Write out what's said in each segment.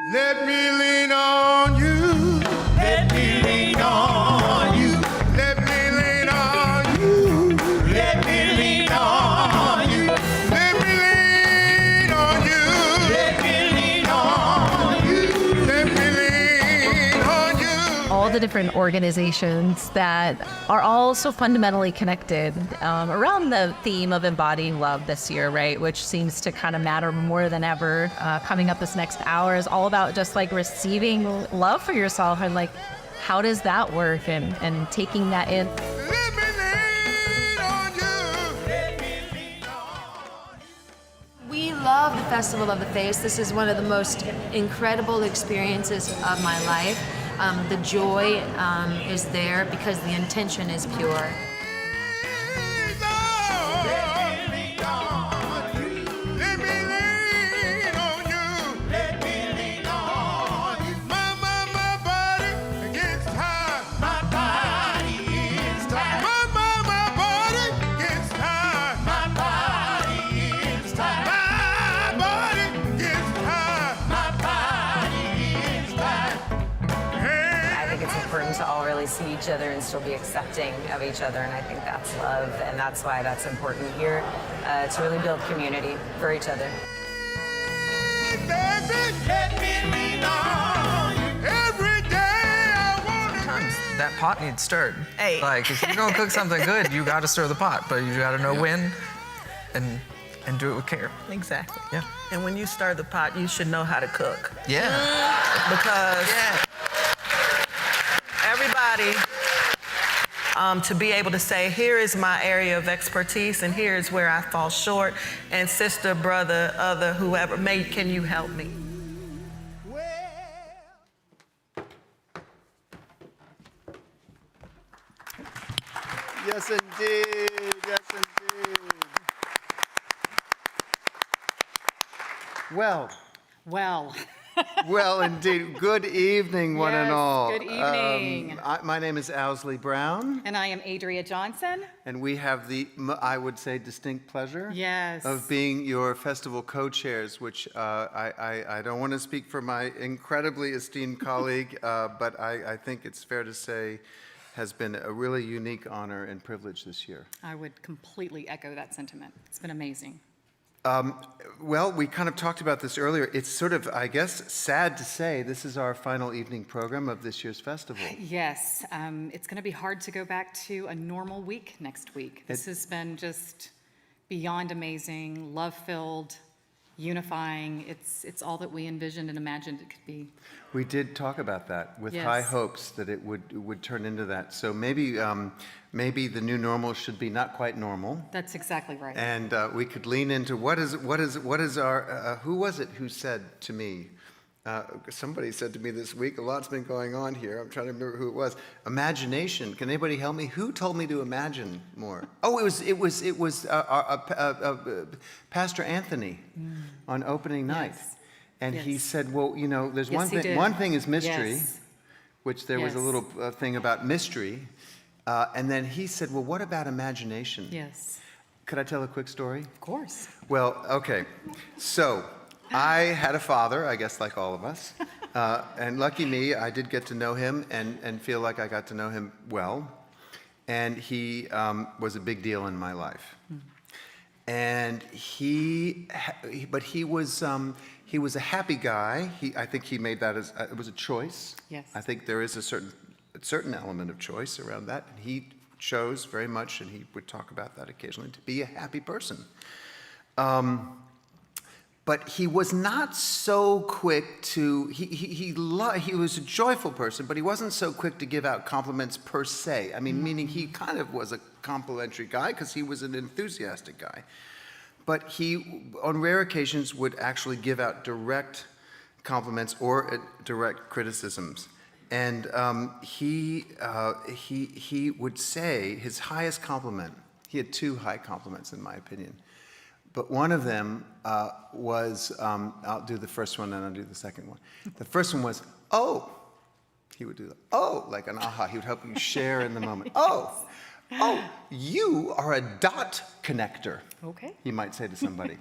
Let me lean on you. Let me lean on you. Let me lean on you. Let me lean on you. Let me lean on you. Let me lean on you. Let me lean on you. All the different organizations that are all so fundamentally connected around the theme of embodying love this year, right? Which seems to kind of matter more than ever. Coming up this next hour is all about just like receiving love for yourself and like, how does that work and taking that in. Let me lean on you. Let me lean on you. We love the Festival of the Face. This is one of the most incredible experiences of my life. The joy is there because the intention is pure. To all really see each other and still be accepting of each other, and I think that's love, and that's why that's important here, to really build community for each other. Sometimes that pot needs stirred. Hey. Like, if you're gonna cook something good, you gotta stir the pot, but you gotta know when and do it with care. Exactly. Yeah. And when you stir the pot, you should know how to cook. Yeah. Because Yeah. everybody, to be able to say, here is my area of expertise and here is where I fall short, and sister, brother, other, whoever, can you help me? Yes, indeed. Yes, indeed. Well, well, indeed. Good evening, one and Yes, all. good evening. My name is Owsley Brown, And I am Adria Johnson. and we have the, I would say, distinct pleasure Yes. of being your festival co-chairs, which I don't want to speak for my incredibly esteemed colleague, but I think it's fair to say has been a really unique honor and privilege this year. I would completely echo that sentiment. It's been amazing. Well, we kind of talked about this earlier. It's sort of, I guess, sad to say this is our final evening program of this year's festival. Yes, it's going to be hard to go back to a normal week next week. This has been just beyond amazing, love-filled, unifying. It's all that we envisioned and imagined it could be. We did talk about that with Yes. high hopes that it would turn into that. So maybe the new normal should be not quite normal, That's exactly right. and we could lean into what is our who was it who said to me? Somebody said to me this week, a lot's been going on here. I'm trying to remember who it was. Imagination. Can anybody help me? Who told me to imagine more? Oh, it was Pastor Anthony on opening night. Yes. And he Yes. said, well, you know, there's Yes, one he thing. did. One thing is mystery, Yes. which there was a Yes. little thing about mystery. And then he said, well, what about imagination? Yes, Could I tell a quick story? of course. Well, okay. So I had a father, I guess like all of us. And lucky me, I did get to know him and feel like I got to know him well. And he was a big deal in my life. And but he was a happy guy. I think he made that as, it was a choice. Yes. I think there is a certain element of choice around that. And he chose very much, and he would talk about that occasionally, to be a happy person. But he was not so quick to, he was a joyful person, but he wasn't so quick to give out compliments per se. I mean, meaning he kind of was a complimentary guy because he was an enthusiastic guy. But he, on rare occasions, would actually give out direct compliments or direct criticisms. And he would say his highest compliment, he had two high compliments in my opinion, but one of them was, I'll do the first one and I'll do the second one. The first one was, oh, he would do the, oh, like an aha. He would help you share in the moment. Oh, you are a dot connector. Okay. He might say to somebody.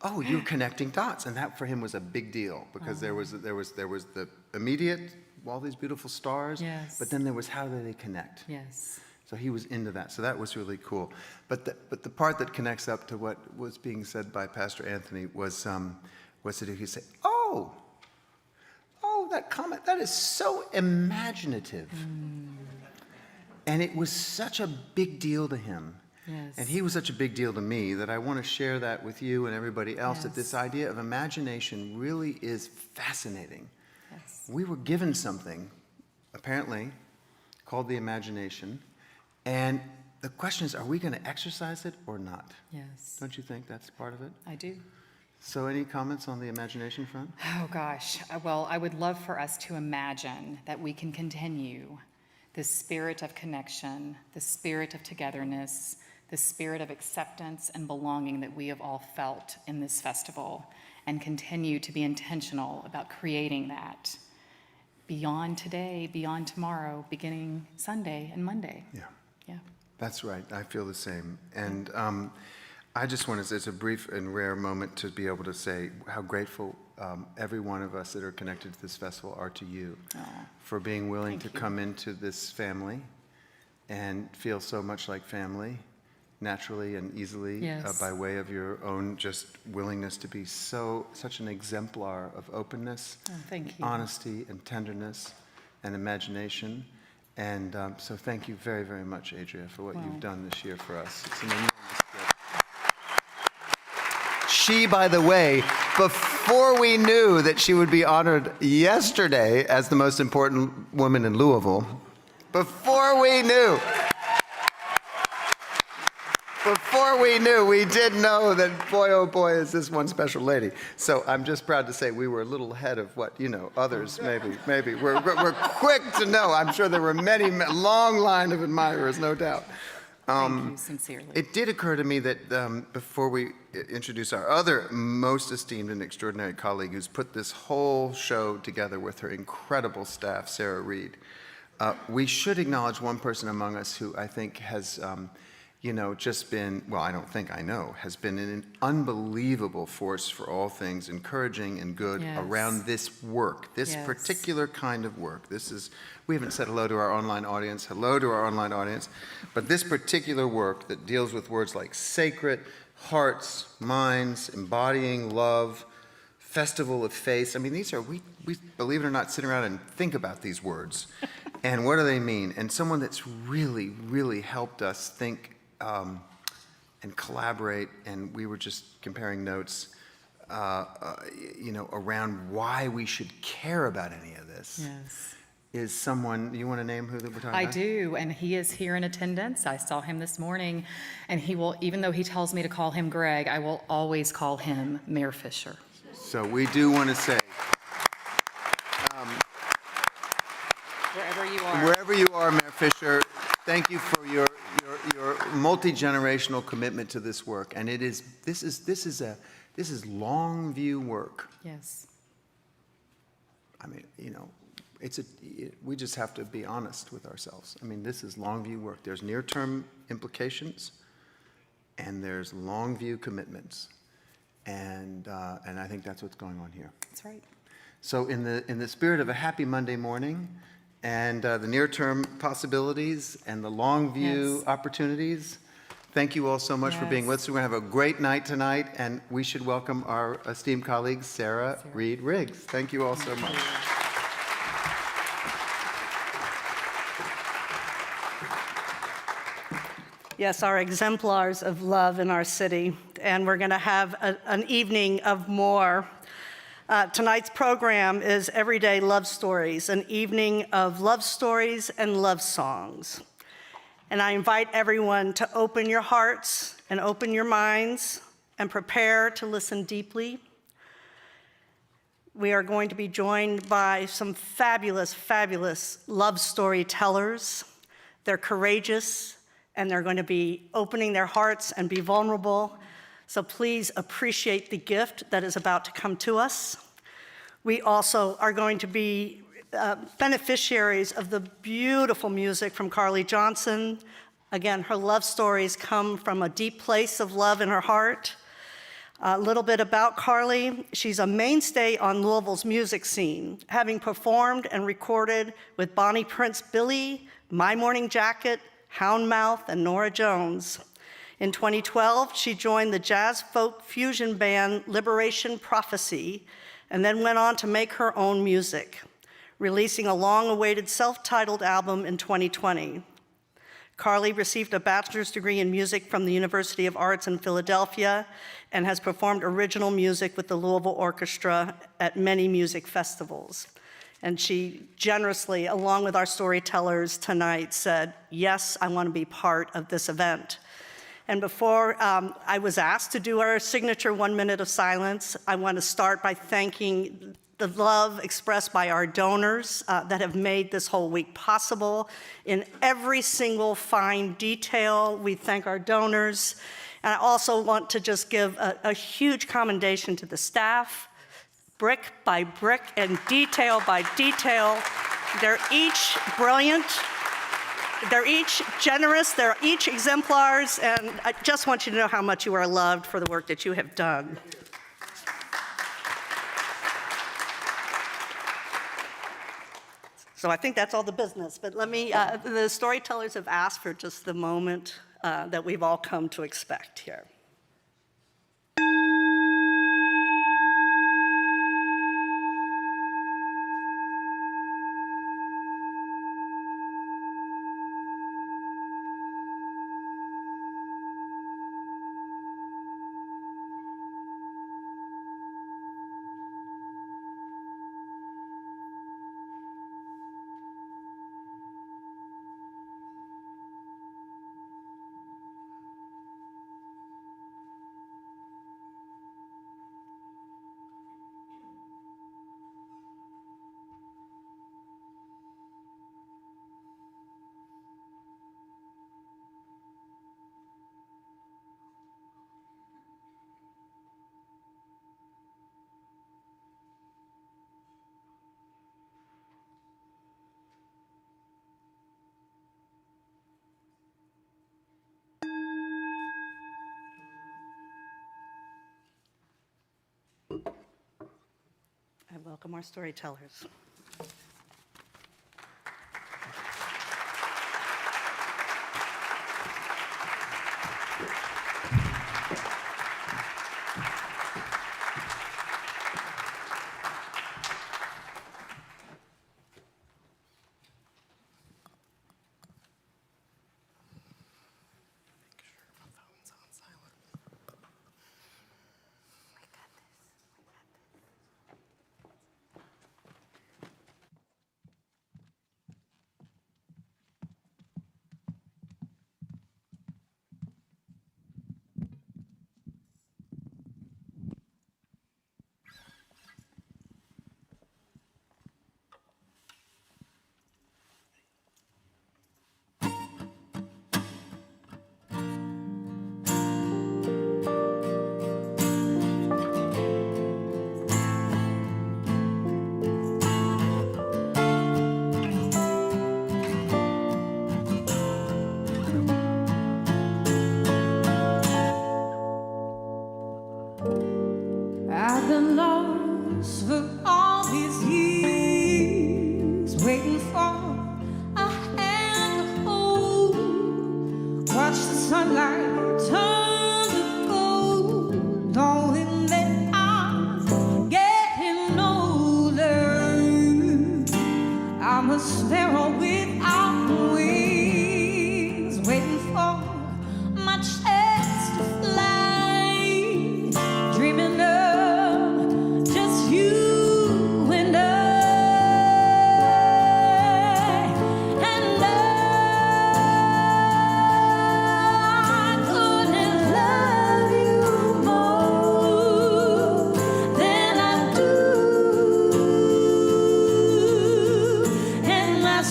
oh, you're connecting dots. And that for him was a big deal because there was the immediate, all these beautiful stars, Yes. but then there was how do they connect? Yes. So he was into that. So that was really cool. But the part that connects up to what was being said by Pastor Anthony was that he said, oh, that comment, that is so imaginative. And it was such a big deal to him. Yes. And he was such a big deal to me that I want to share that with you and everybody else, that this idea of imagination really is fascinating. Yes. We were given something, apparently, called the imagination. And the question is, are we going to exercise it or not? Yes. Don't you think that's part of it? I do. So any comments on the imagination front? Oh, gosh. Well, I would love for us to imagine that we can continue the spirit of connection, the spirit of togetherness, the spirit of acceptance and belonging that we have all felt in this festival, and continue to be intentional about creating that beyond today, beyond tomorrow, beginning Sunday and Monday. Yeah. Yeah. That's right. I feel the same. And I just want to say it's a brief and rare moment to be able to say how grateful every one of us that are connected to this festival are to you for being willing to come into this family and feel so much like family naturally and easily Yes. by way of your own just willingness to be such an exemplar of openness, Thank you. honesty and tenderness and imagination. And so thank you very, very much, Adria, for what you've done this year for us. It's an enormous gift. She, by the way, before we knew that she would be honored yesterday as the most important woman in Louisville, before we knew, we did know that, boy, oh boy, is this one special lady. So I'm just proud to say we were a little ahead of what, others maybe. We're quick to know. I'm sure there were many, long line of admirers, no doubt. Thank you sincerely. It did occur to me that before we introduce our other most esteemed and extraordinary colleague who's put this whole show together with her incredible staff, Sarah Reed, we should acknowledge one person among us who I think has just been, well, I don't think I know, has been an unbelievable force for all things encouraging and good Yes. around this work, this Yes. particular kind of work. We haven't said hello to our online audience, but this particular work that deals with words like sacred, hearts, minds, embodying love, festival of faith. I mean, these are, we believe it or not, sit around and think about these words. And what do they mean? And someone that's really, really helped us think and collaborate, and we were just comparing notes, around why we should care about any of this. Yes. Is someone, you want to name who that we're talking I about? do, and he is here in attendance. I saw him this morning, and he will, even though he tells me to call him Greg, I will always call him Mayor Fisher. So we do want to say, Wherever you are. wherever you are, Mayor Fisher, thank you for your multi-generational commitment to this work. And this is long view work. Yes. I mean, we just have to be honest with ourselves. I mean, this is long view work. There's near-term implications, and there's long view commitments, and I think that's what's going on here. That's right. So, in the spirit of a happy Monday morning, and the near-term possibilities and the long view Yes. opportunities, thank you all so much for being Yes. with us. We're going to have a great night tonight, and we should welcome our esteemed colleague, Sarah Reed Riggs. Thank you all so much. Yes, our exemplars of love in our city, and we're going to have an evening of more. Tonight's program is Everyday Love Stories, an evening of love stories and love songs. And I invite everyone to open your hearts and open your minds and prepare to listen deeply. We are going to be joined by some fabulous, fabulous love storytellers. They're courageous, and they're going to be opening their hearts and be vulnerable. So please appreciate the gift that is about to come to us. We also are going to be beneficiaries of the beautiful music from Carly Johnson. Again, her love stories come from a deep place of love in her heart. A little bit about Carly. She's a mainstay on Louisville's music scene, having performed and recorded with Bonnie Prince Billy, My Morning Jacket, Houndmouth, and Norah Jones. In 2012, she joined the jazz folk fusion band Liberation Prophecy, and then went on to make her own music, releasing a long-awaited self-titled album in 2020. Carly received a bachelor's degree in music from the University of Arts in Philadelphia and has performed original music with the Louisville Orchestra at many music festivals. And she generously, along with our storytellers tonight, said, yes, I want to be part of this event. And before I was asked to do our signature 1 minute of silence, I want to start by thanking the love expressed by our donors that have made this whole week possible. In every single fine detail, we thank our donors. And I also want to just give a huge commendation to the staff, brick by brick and detail by detail. They're each brilliant. They're each generous. They're each exemplars. And I just want you to know how much you are loved for the work that you have done. So I think that's all the business, but let me, the storytellers have asked for just the moment that we've all come to expect here. I welcome our storytellers. I've been lost for all these years, waiting for a hand to hold. Watch the sunlight turn to gold, knowing that I'm getting older. I'm a sparrow without wings, waiting for my chance to fly, dreaming of just you and I. And I couldn't love you more than I do. And my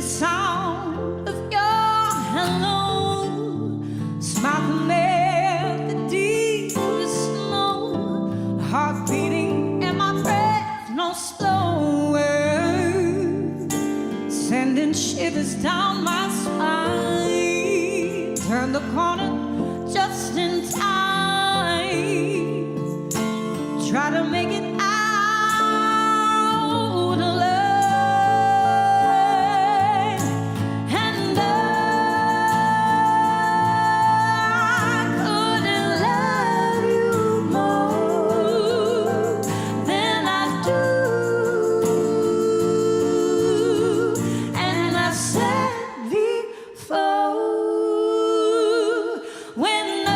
sound of your hello. Smile the melody is slow, heart beating and my breath no slower, sending shivers down my spine. Turn the corner just in time, try to make it out alive. And I couldn't love you more than I do. And I said before, when I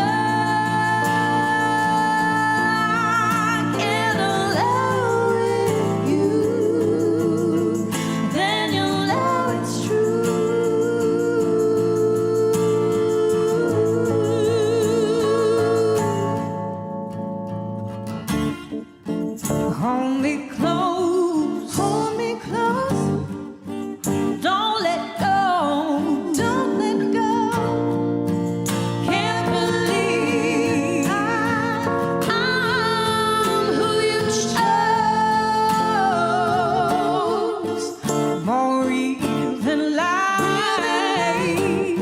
get alone with you, then you'll know it's true. Hold me close, don't let go, can't believe I'm who you chose. More real than life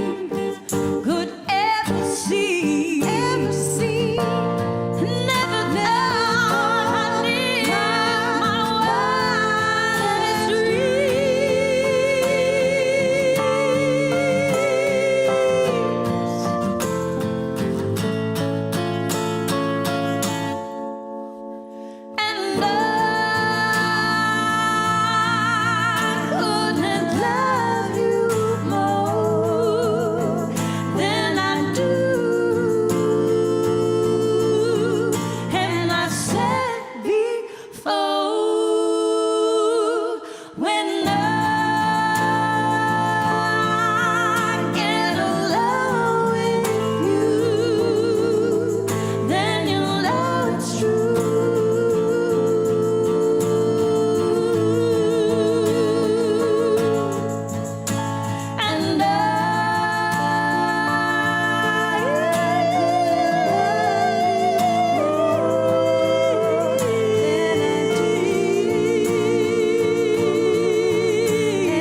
could ever see. Never thought I'd live my wildest dreams. And I couldn't love you more than I do. And I said before, when I get alone with you, then you'll know it's true.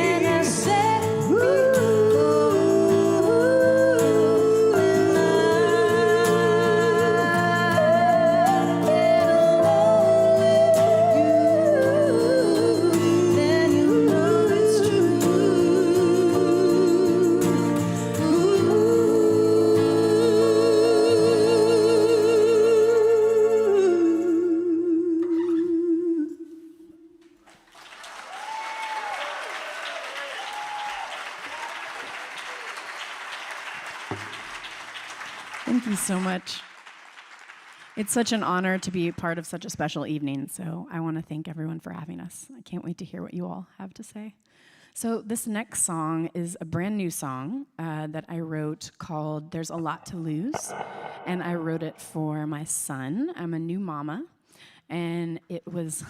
And I said then you know it's true. Thank you so much. It's such an honor to be part of such a special evening, so I want to thank everyone for having us. I can't wait to hear what you all have to say. So this next song is a brand new song that I wrote called There's a Lot to Lose, and I wrote it for my son. I'm a new mama, and it was,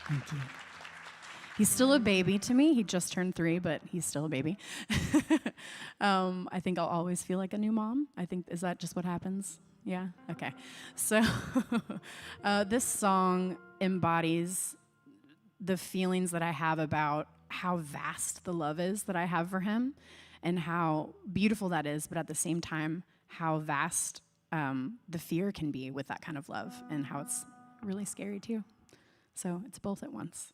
thank you. He's still a baby to me. He just turned 3, but he's still a baby. I think I'll always feel like a new mom. Is that just what happens? Yeah? Okay. So this song embodies the feelings that I have about how vast the love is that I have for him and how beautiful that is, but at the same time, how vast the fear can be with that kind of love and how it's really scary too. So it's both at once.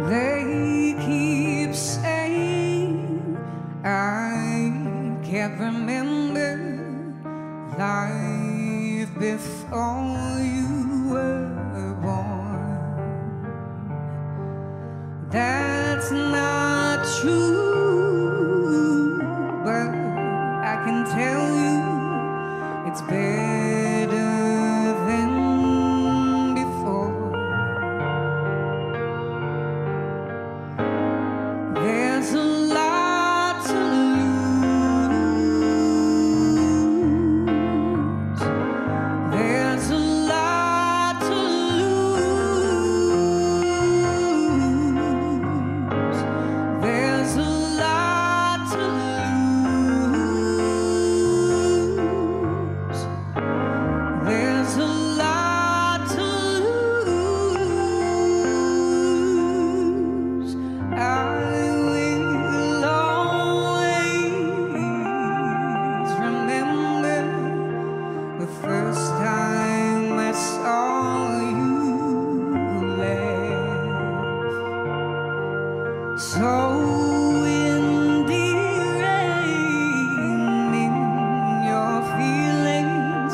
They keep saying I can't remember life before you were born. That's not true, but I can tell you it's better than before. so endearing in your feelings.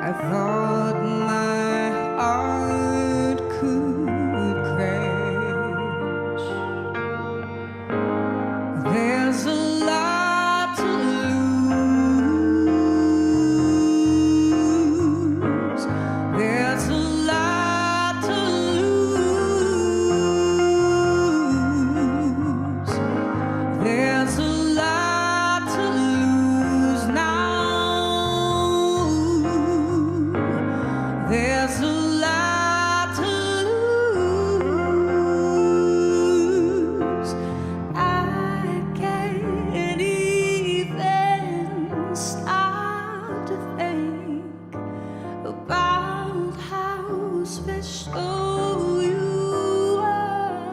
I thought my heart could crash. There's a lot to lose. There's a lot to lose. There's a lot to lose now. There's a lot to lose. I can't even start to think about how special you are.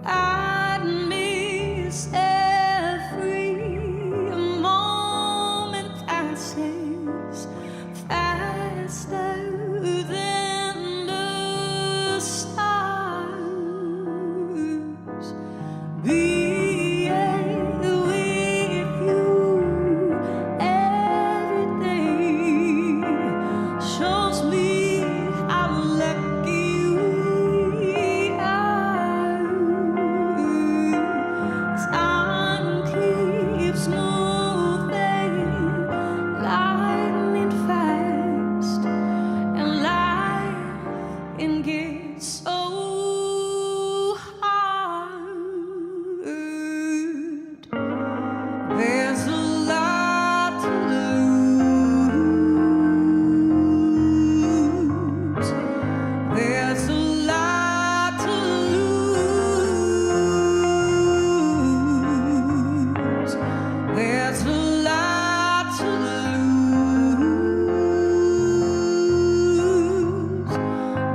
I'd miss every moment passes faster than the stars. Being with you every day shows me how lucky we are. Time keeps moving lightning fast, and life can get so hard. There's a lot to lose. There's a lot to lose. There's a lot to lose.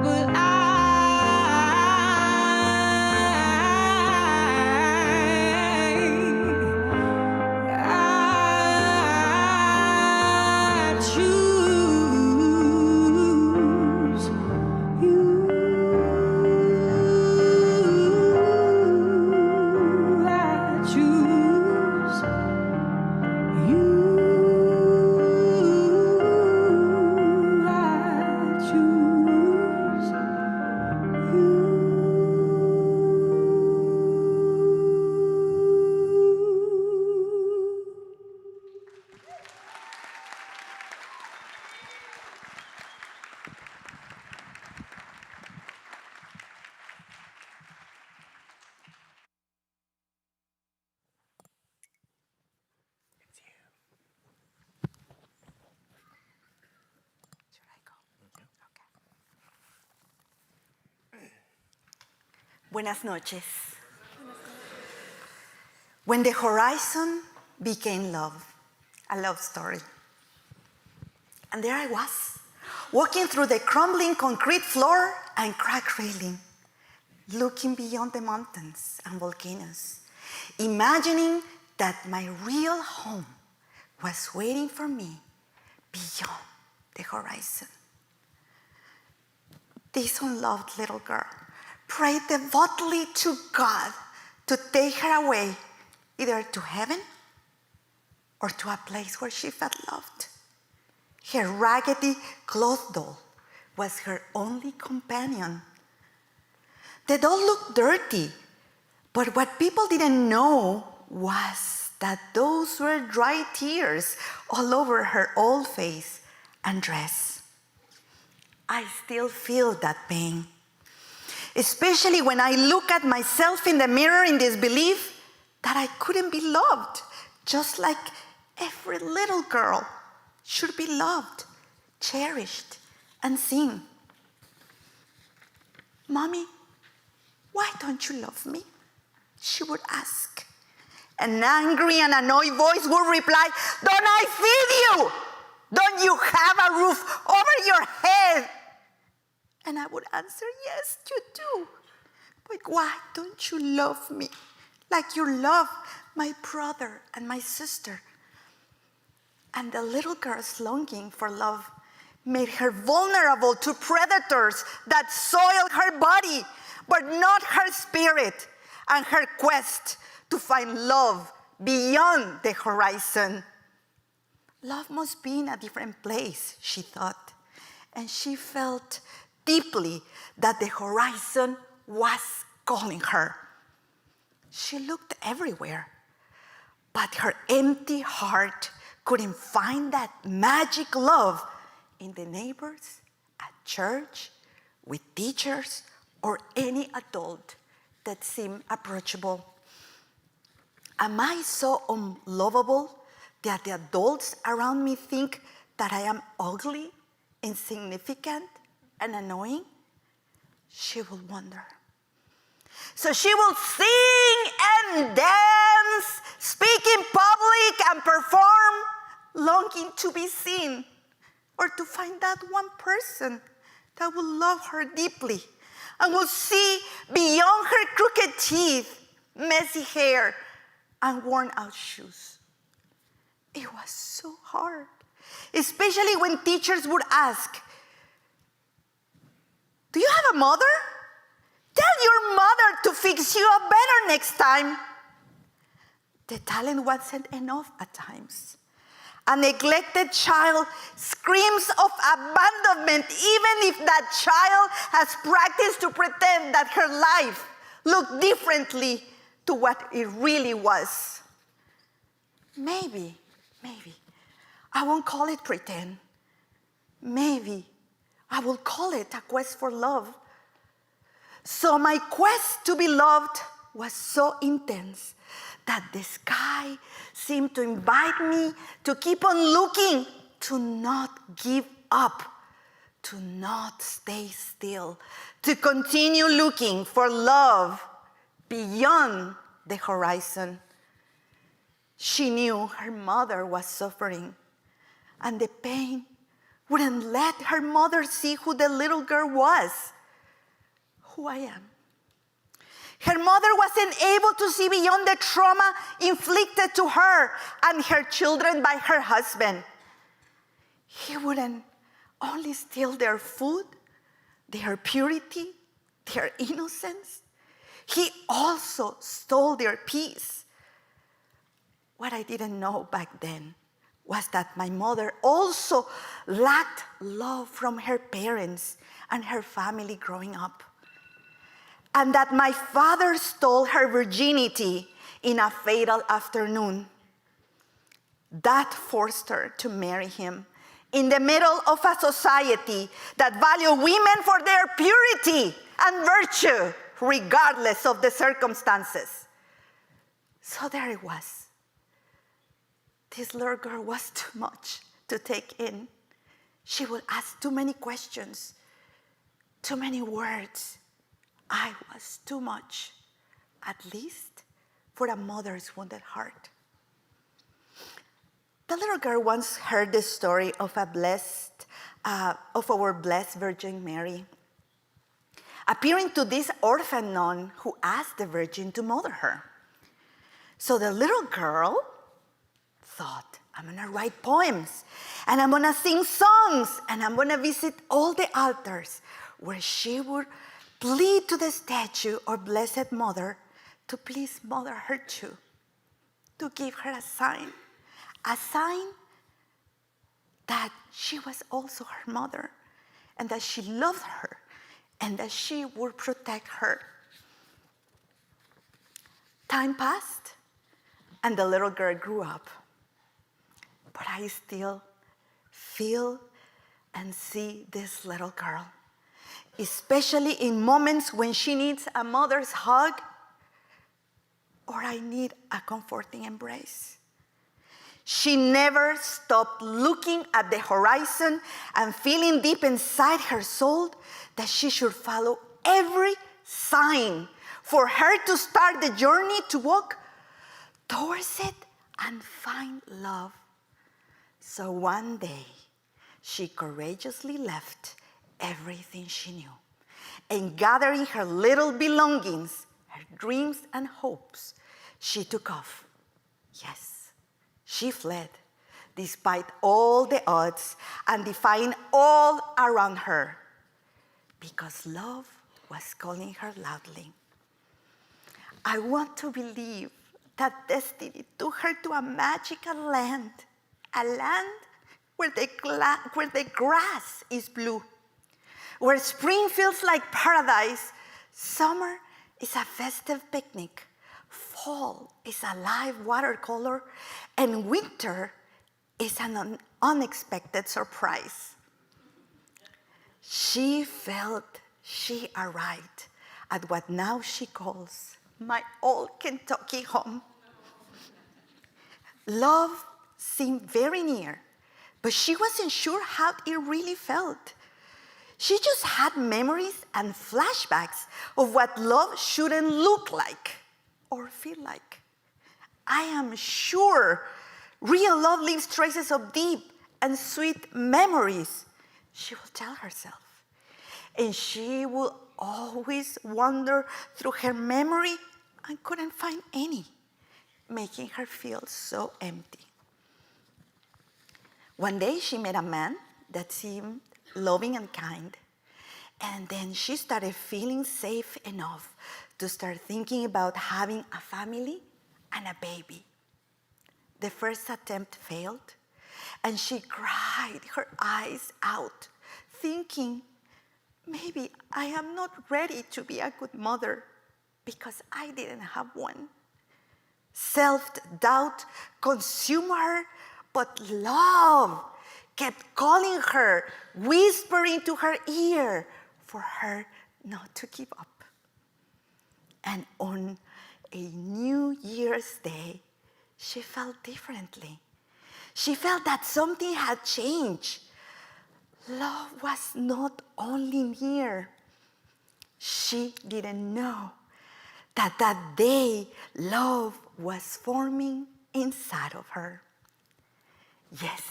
But I choose you. I choose you. I choose you. Buenas noches. When the horizon became love, a love story. And there I was, walking through the crumbling concrete floor and cracked railing, looking beyond the mountains and volcanoes, imagining that my real home was waiting for me beyond the horizon. This unloved little girl prayed devotedly to God to take her away, either to heaven or to a place where she felt loved. Her raggedy cloth doll was her only companion. The doll looked dirty, but what people didn't know was that those were dry tears all over her old face and dress. I still feel that pain, especially when I look at myself in the mirror in disbelief that I couldn't be loved, just like every little girl should be loved, cherished, and seen. Mommy, why don't you love me? She would ask. An angry and annoyed voice would reply, don't I feed you? Don't you have a roof over your head? And I would answer, yes, you do. But why don't you love me like you love my brother and my sister? And the little girl's longing for love made her vulnerable to predators that soiled her body, but not her spirit and her quest to find love beyond the horizon. Love must be in a different place, she thought, and she felt deeply that the horizon was calling her. She looked everywhere, but her empty heart couldn't find that magic love in the neighbors, at church, with teachers, or any adult that seemed approachable. Am I so unlovable that the adults around me think that I am ugly, insignificant, and annoying? She will wonder. So she will sing and dance, speak in public and perform, longing to be seen or to find that one person that will love her deeply and will see beyond her crooked teeth, messy hair, and worn out shoes. It was so hard, especially when teachers would ask, "Do you have a mother? Tell your mother to fix you up better next time." The talent wasn't enough at times. A neglected child screams of abandonment, even if that child has practiced to pretend that her life looked differently to what it really was. Maybe, I won't call it pretend. Maybe I will call it a quest for love. So my quest to be loved was so intense that the sky seemed to invite me to keep on looking, to not give up, to not stay still, to continue looking for love beyond the horizon. She knew her mother was suffering, and the pain wouldn't let her mother see who the little girl was, who I am. Her mother wasn't able to see beyond the trauma inflicted to her and her children by her husband. He wouldn't only steal their food, their purity, their innocence. He also stole their peace. What I didn't know back then was that my mother also lacked love from her parents and her family growing up, and that my father stole her virginity in a fatal afternoon. That forced her to marry him in the middle of a society that valued women for their purity and virtue, regardless of the circumstances. So there it was. This little girl was too much to take in. She would ask too many questions, too many words. I was too much, at least for a mother's wounded heart. The little girl once heard the story of our blessed Virgin Mary appearing to this orphan nun who asked the Virgin to mother her. So the little girl thought, I'm gonna write poems, and I'm gonna sing songs, and I'm gonna visit all the altars where she would plead to the statue or Blessed Mother to please mother her too, to give her a sign that she was also her mother, and that she loved her, and that she would protect her. Time passed, and the little girl grew up. But I still feel and see this little girl, especially in moments when she needs a mother's hug or I need a comforting embrace. She never stopped looking at the horizon and feeling deep inside her soul that she should follow every sign for her to start the journey to walk towards it and find love. So one day, she courageously left everything she knew, and gathering her little belongings, her dreams and hopes, she took off. Yes, she fled, despite all the odds and defying all around her, because love was calling her loudly. I want to believe that destiny took her to a magical land, a land where the grass is blue, where spring feels like paradise, summer is a festive picnic, fall is a live watercolor, and winter is an unexpected surprise. She felt she arrived at what now she calls my old Kentucky home. Love seemed very near, but she wasn't sure how it really felt. She just had memories and flashbacks of what love shouldn't look like or feel like. I am sure real love leaves traces of deep and sweet memories, she will tell herself. And she will always wander through her memory and couldn't find any, making her feel so empty. One day she met a man that seemed loving and kind, and then she started feeling safe enough to start thinking about having a family and a baby. The first attempt failed, and she cried her eyes out, thinking, maybe I am not ready to be a good mother because I didn't have one. Self-doubt consumed her, but love kept calling her, whispering to her ear for her not to give up. And on a New Year's Day, she felt differently. She felt that something had changed. Love was not only near. She didn't know that day love was forming inside of her. Yes,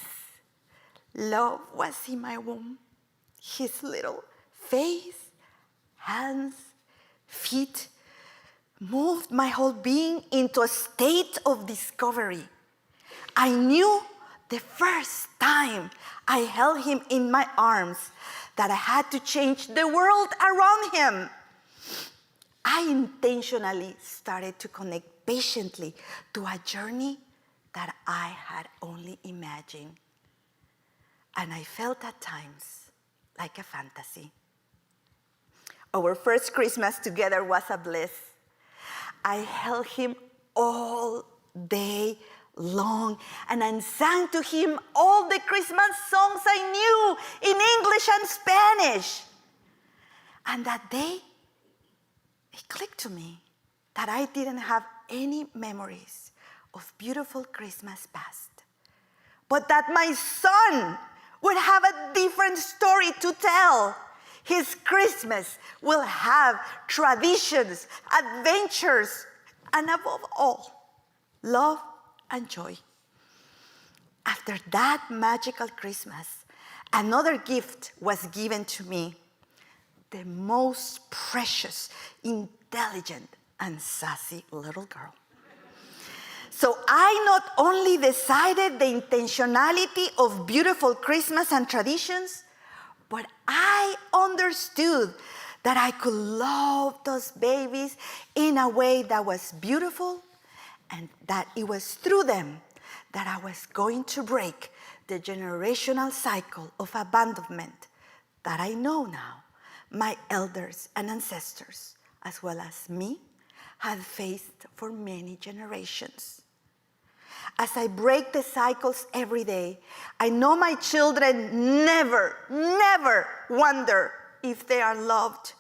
love was in my womb. His little face, hands, feet moved my whole being into a state of discovery. I knew the first time I held him in my arms that I had to change the world around him. I intentionally started to connect patiently to a journey that I had only imagined. And I felt at times like a fantasy. Our first Christmas together was a bliss. I held him all day long, and I sang to him all the Christmas songs I knew in English and Spanish. And that day, it clicked to me that I didn't have any memories of beautiful Christmas past, but that my son would have a different story to tell. His Christmas will have traditions, adventures, and above all, love and joy. After that magical Christmas, another gift was given to me, the most precious, intelligent, and sassy little girl. So I not only decided the intentionality of beautiful Christmas and traditions, but I understood that I could love those babies in a way that was beautiful, and that it was through them that I was going to break the generational cycle of abandonment that I know now my elders and ancestors, as well as me, had faced for many generations. As I break the cycles every day, I know my children never wonder if they are loved.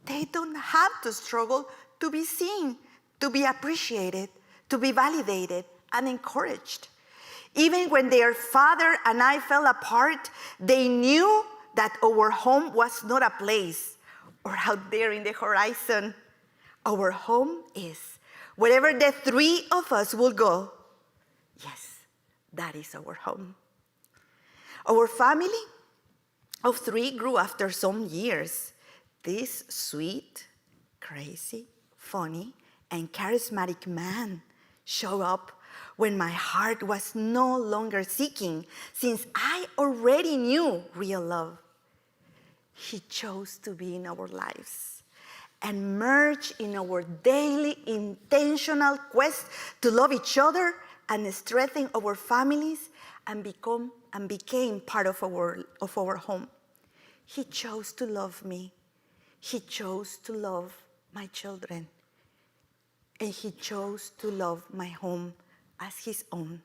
They don't have to struggle to be seen, to be appreciated, to be validated and encouraged. Even when their father and I fell apart, they knew that our home was not a place or out there in the horizon. Our home is wherever the three of us will go. Yes, that is our home. Our family of three grew after some years. This sweet, crazy, funny, and charismatic man showed up when my heart was no longer seeking, since I already knew real love. He chose to be in our lives and merge in our daily intentional quest to love each other and strengthen our families and became part of our home. He chose to love me. He chose to love my children. And he chose to love my home as his own.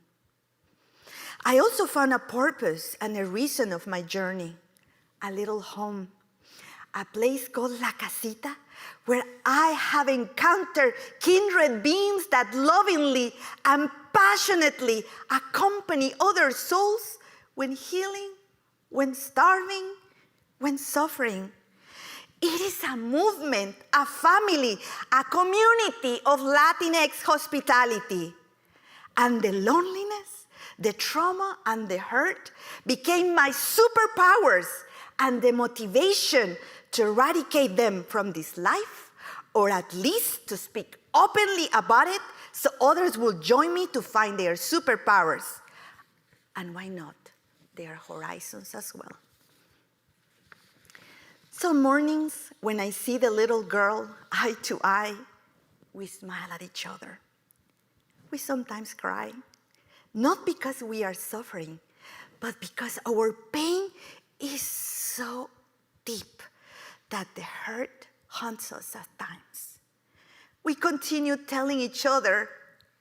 I also found a purpose and a reason of my journey, a little home, a place called La Casita, where I have encountered kindred beings that lovingly and passionately accompany other souls when healing, when starving, when suffering. It is a movement, a family, a community of Latinx hospitality. And the loneliness, the trauma, and the hurt became my superpowers and the motivation to eradicate them from this life, or at least to speak openly about it so others will join me to find their superpowers. And why not their horizons as well? Some mornings when I see the little girl eye to eye, we smile at each other. We sometimes cry, not because we are suffering, but because our pain is so deep that the hurt haunts us at times. We continue telling each other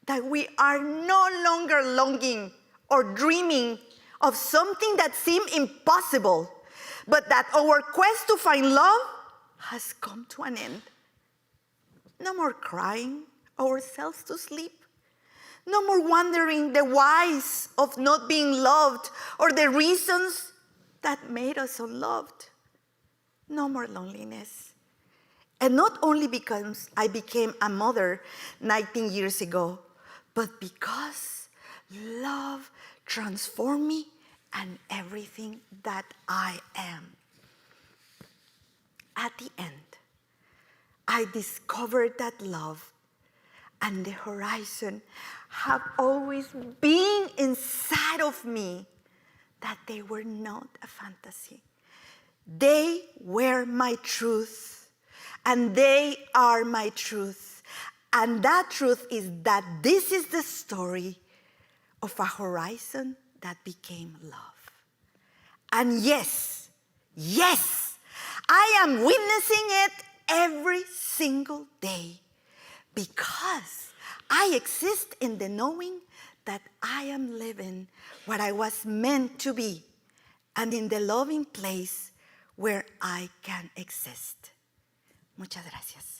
that we are no longer longing or dreaming of something that seemed impossible, but that our quest to find love has come to an end. No more crying ourselves to sleep. No more wondering the whys of not being loved or the reasons that made us unloved. No more loneliness. And not only because I became a mother 19 years ago, but because love transformed me and everything that I am. At the end, I discovered that love and the horizon have always been inside of me, that they were not a fantasy. They were my truth, and they are my truth. And that truth is that this is the story of a horizon that became love. And yes, I am witnessing it every single day, because I exist in the knowing that I am living what I was meant to be, and in the loving place where I can exist. Muchas gracias.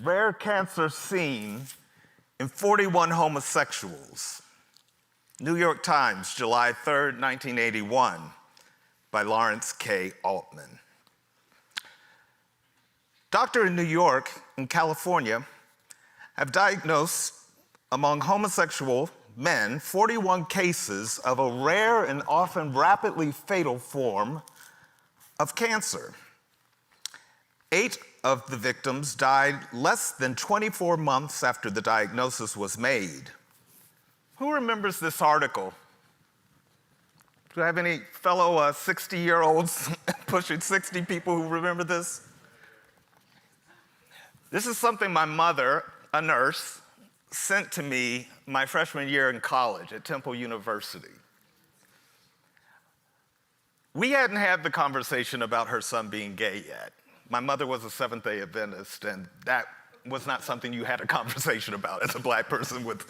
Rare cancer seen in 41 homosexuals. New York Times, July 3rd, 1981, by Lawrence K. Altman. Doctor in New York and California have diagnosed among homosexual men 41 cases of a rare and often rapidly fatal form of cancer. 8 of the victims died less than 24 months after the diagnosis was made. Who remembers this article? Do I have any fellow 60-year-olds, pushing 60 people who remember this? This is something my mother, a nurse, sent to me my freshman year in college at Temple University. We hadn't had the conversation about her son being gay yet. My mother was a Seventh-day Adventist, and that was not something you had a conversation about as a black person with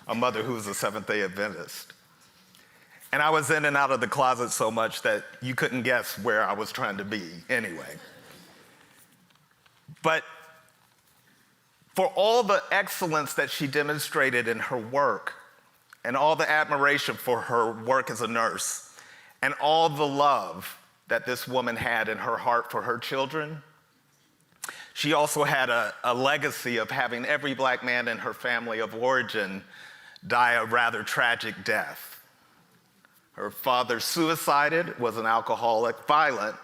a mother who was a Seventh-day Adventist. And I was in and out of the closet so much that you couldn't guess where I was trying to be anyway. But for all the excellence that she demonstrated in her work, and all the admiration for her work as a nurse, and all the love that this woman had in her heart for her children, she also had a legacy of having every black man in her family of origin die a rather tragic death. Her father suicided, was an alcoholic, violent.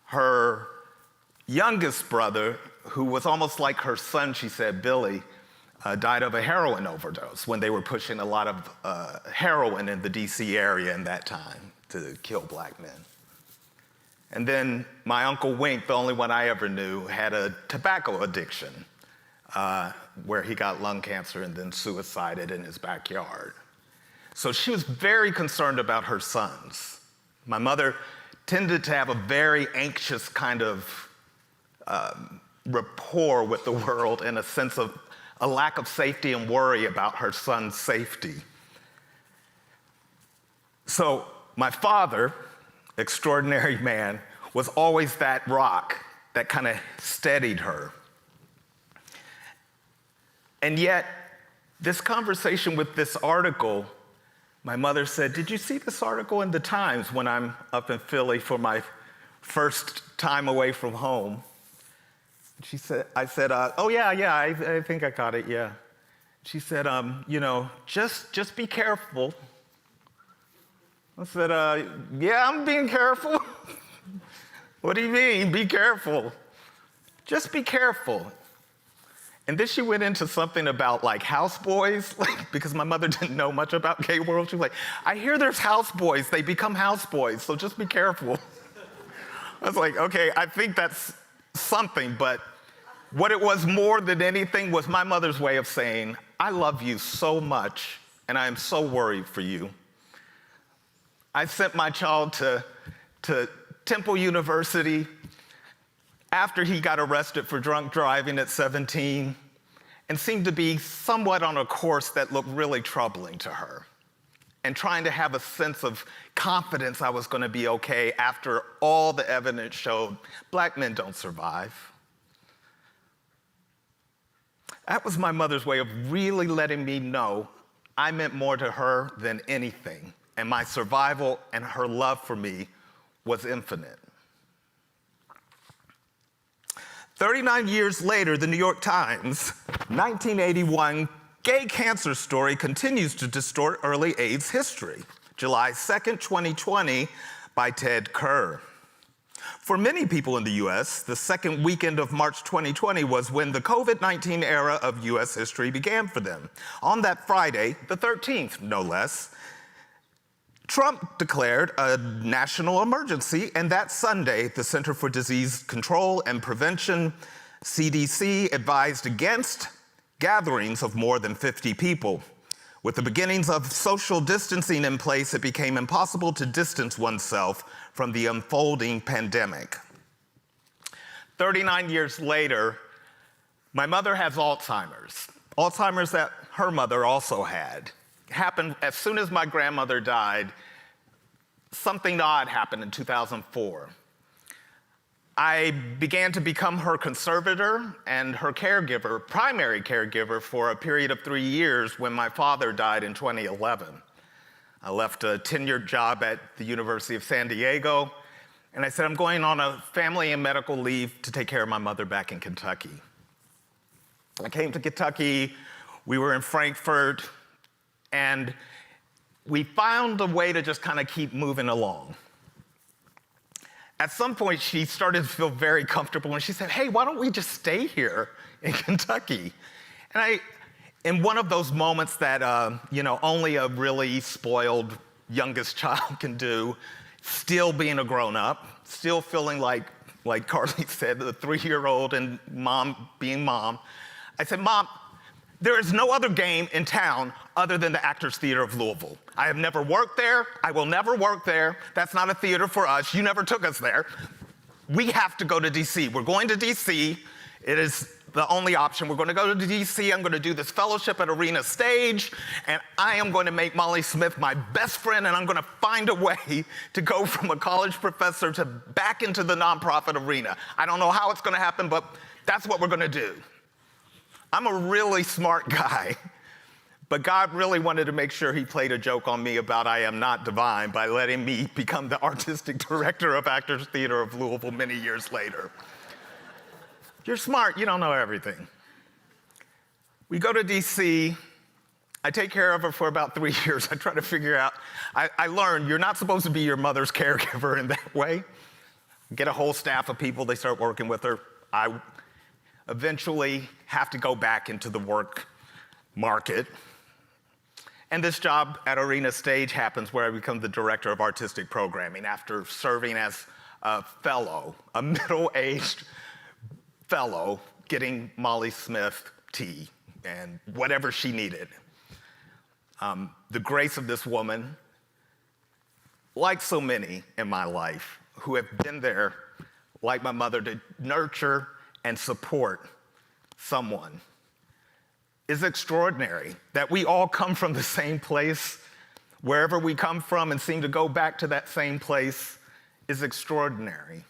Her youngest brother, who was almost like her son, she said, Billy, died of a heroin overdose when they were pushing a lot of heroin in the DC area in that time to kill black men. And then my Uncle Wink, the only one I ever knew, had a tobacco addiction where he got lung cancer and then suicided in his backyard. So she was very concerned about her sons. My mother tended to have a very anxious kind of rapport with the world and a sense of a lack of safety and worry about her son's safety. So my father, extraordinary man, was always that rock that kind of steadied her. And yet, this conversation with this article, my mother said, "Did you see this article in the Times when I'm up in Philly for my first time away from home?" She said, I said, "Oh yeah, I think I got it, yeah." She said, just be careful." I said, "Yeah, I'm being careful." "What do you mean, be careful?" "Just be careful." And then she went into something about like houseboys, because my mother didn't know much about gay world. She was like, "I hear there's houseboys, they become houseboys, so just be careful." I was like, okay, I think that's something, but what it was more than anything was my mother's way of saying, "I love you so much, and I am so worried for you." I sent my child to Temple University after he got arrested for drunk driving at 17 and seemed to be somewhat on a course that looked really troubling to her, and trying to have a sense of confidence I was going to be okay after all the evidence showed black men don't survive. That was my mother's way of really letting me know I meant more to her than anything, and my survival and her love for me was infinite. 39 years later, the New York Times, 1981, gay cancer story continues to distort early AIDS history. July 2nd, 2020, by Ted Kerr. For many people in the US, the second weekend of March 2020 was when the COVID-19 era of US history began for them. On that Friday, the 13th, no less, Trump declared a national emergency, and that Sunday, the Center for Disease Control and Prevention, CDC, advised against gatherings of more than 50 people. With the beginnings of social distancing in place, it became impossible to distance oneself from the unfolding pandemic. 39 years later, my mother has Alzheimer's. Alzheimer's that her mother also had. Happened as soon as my grandmother died. Something odd happened in 2004. I began to become her conservator and her caregiver, primary caregiver, for a period of 3 years when my father died in 2011. I left a tenured job at the University of San Diego, and I said, I'm going on a family and medical leave to take care of my mother back in Kentucky. I came to Kentucky, we were in Frankfurt, and we found a way to just kind of keep moving along. At some point, she started to feel very comfortable, and she said, hey, why don't we just stay here in Kentucky? And in one of those moments that, only a really spoiled youngest child can do, still being a grown-up, still feeling like Carly said, the 3-year-old and mom being mom, I said, Mom, there is no other game in town other than the Actors Theater of Louisville. I have never worked there. I will never work there. That's not a theater for us. You never took us there. We have to go to DC. We're going to DC. It is the only option. We're going to go to DC. I'm going to do this fellowship at Arena Stage, and I am going to make Molly Smith my best friend, and I'm going to find a way to go from a college professor to back into the nonprofit arena. I don't know how it's going to happen, but that's what we're going to do. I'm a really smart guy, but God really wanted to make sure he played a joke on me about I am not divine by letting me become the artistic director of Actors Theater of Louisville many years later. You're smart, you don't know everything. We go to DC. I take care of her for about 3 years. I try to figure out, I learned you're not supposed to be your mother's caregiver in that way. Get a whole staff of people, they start working with her. I eventually have to go back into the work market. And this job at Arena Stage happens where I become the director of artistic programming after serving as a fellow, a middle-aged fellow, getting Molly Smith tea and whatever she needed. The grace of this woman, like so many in my life, who have been there, like my mother, to nurture and support someone, is extraordinary. That we all come from the same place, wherever we come from, and seem to go back to that same place is extraordinary.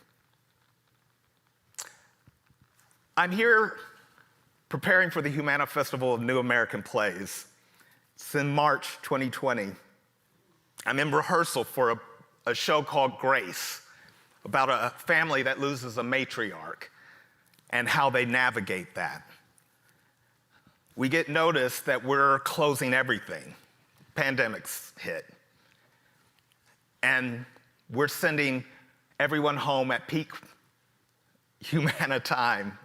I'm here preparing for the Humana Festival of New American Plays. It's in March 2020. I'm in rehearsal for a show called Grace, about a family that loses a matriarch and how they navigate that. We get notice that we're closing everything. Pandemic's hit. And we're sending everyone home at peak Humana time.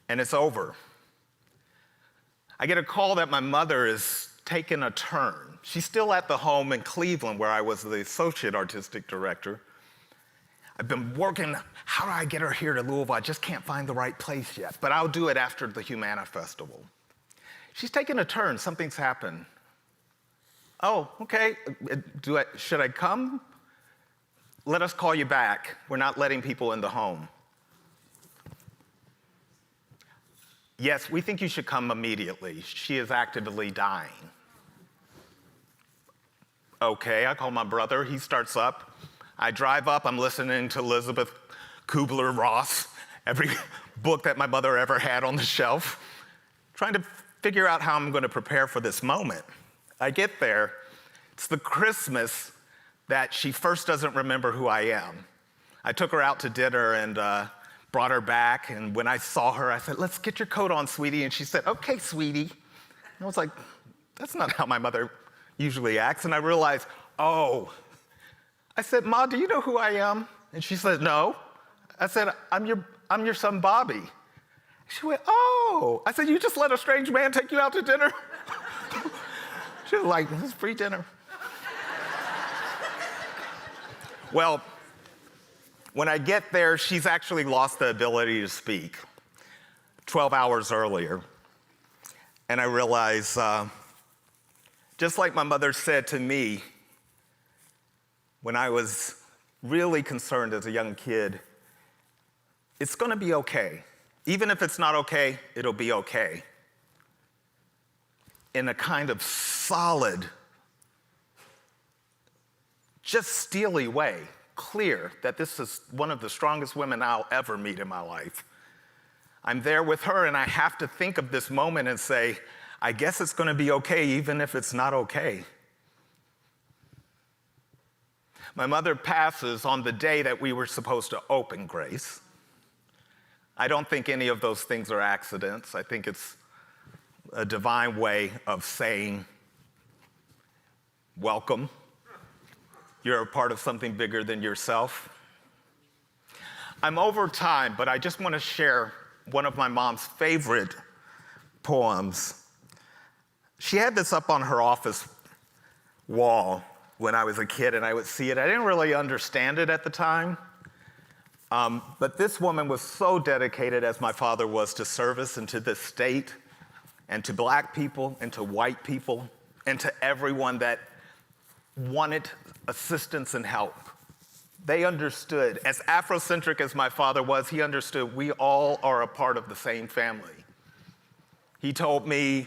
And it's over. I get a call that my mother is taking a turn. She's still at the home in Cleveland where I was the associate artistic director. I've been working, how do I get her here to Louisville? I just can't find the right place yet, but I'll do it after the Humana Festival. She's taking a turn, something's happened. Oh, okay, should I come? Let us call you back. We're not letting people in the home. Yes, we think you should come immediately. She is actively dying. Okay, I call my brother, he starts up. I drive up, I'm listening to Elizabeth Kubler-Ross, every book that my mother ever had on the shelf, trying to figure out how I'm going to prepare for this moment. I get there, it's the Christmas that she first doesn't remember who I am. I took her out to dinner and brought her back, and when I saw her, I said, let's get your coat on, sweetie, and she said, okay, sweetie. And I was like, that's not how my mother usually acts, and I realized, oh. I said, Ma, do you know who I am? And she said, no. I said, I'm your son, Bobby. She went, oh. I said, you just let a strange man take you out to dinner? She was like, this is free dinner. Well, when I get there, she's actually lost the ability to speak 12 hours earlier. And I realize, just like my mother said to me when I was really concerned as a young kid, it's gonna be okay. Even if it's not okay, it'll be okay. In a kind of solid, just steely way, clear that this is one of the strongest women I'll ever meet in my life. I'm there with her and I have to think of this moment and say, I guess it's gonna be okay even if it's not okay. My mother passes on the day that we were supposed to open Grace. I don't think any of those things are accidents. I think it's a divine way of saying, welcome. You're a part of something bigger than yourself. I'm over time, but I just want to share one of my mom's favorite poems. She had this up on her office wall when I was a kid, and I would see it. I didn't really understand it at the time, but this woman was so dedicated, as my father was, to service and to this state, and to black people, and to white people, and to everyone that wanted assistance and help. They understood. As Afrocentric as my father was, he understood we all are a part of the same family. He told me,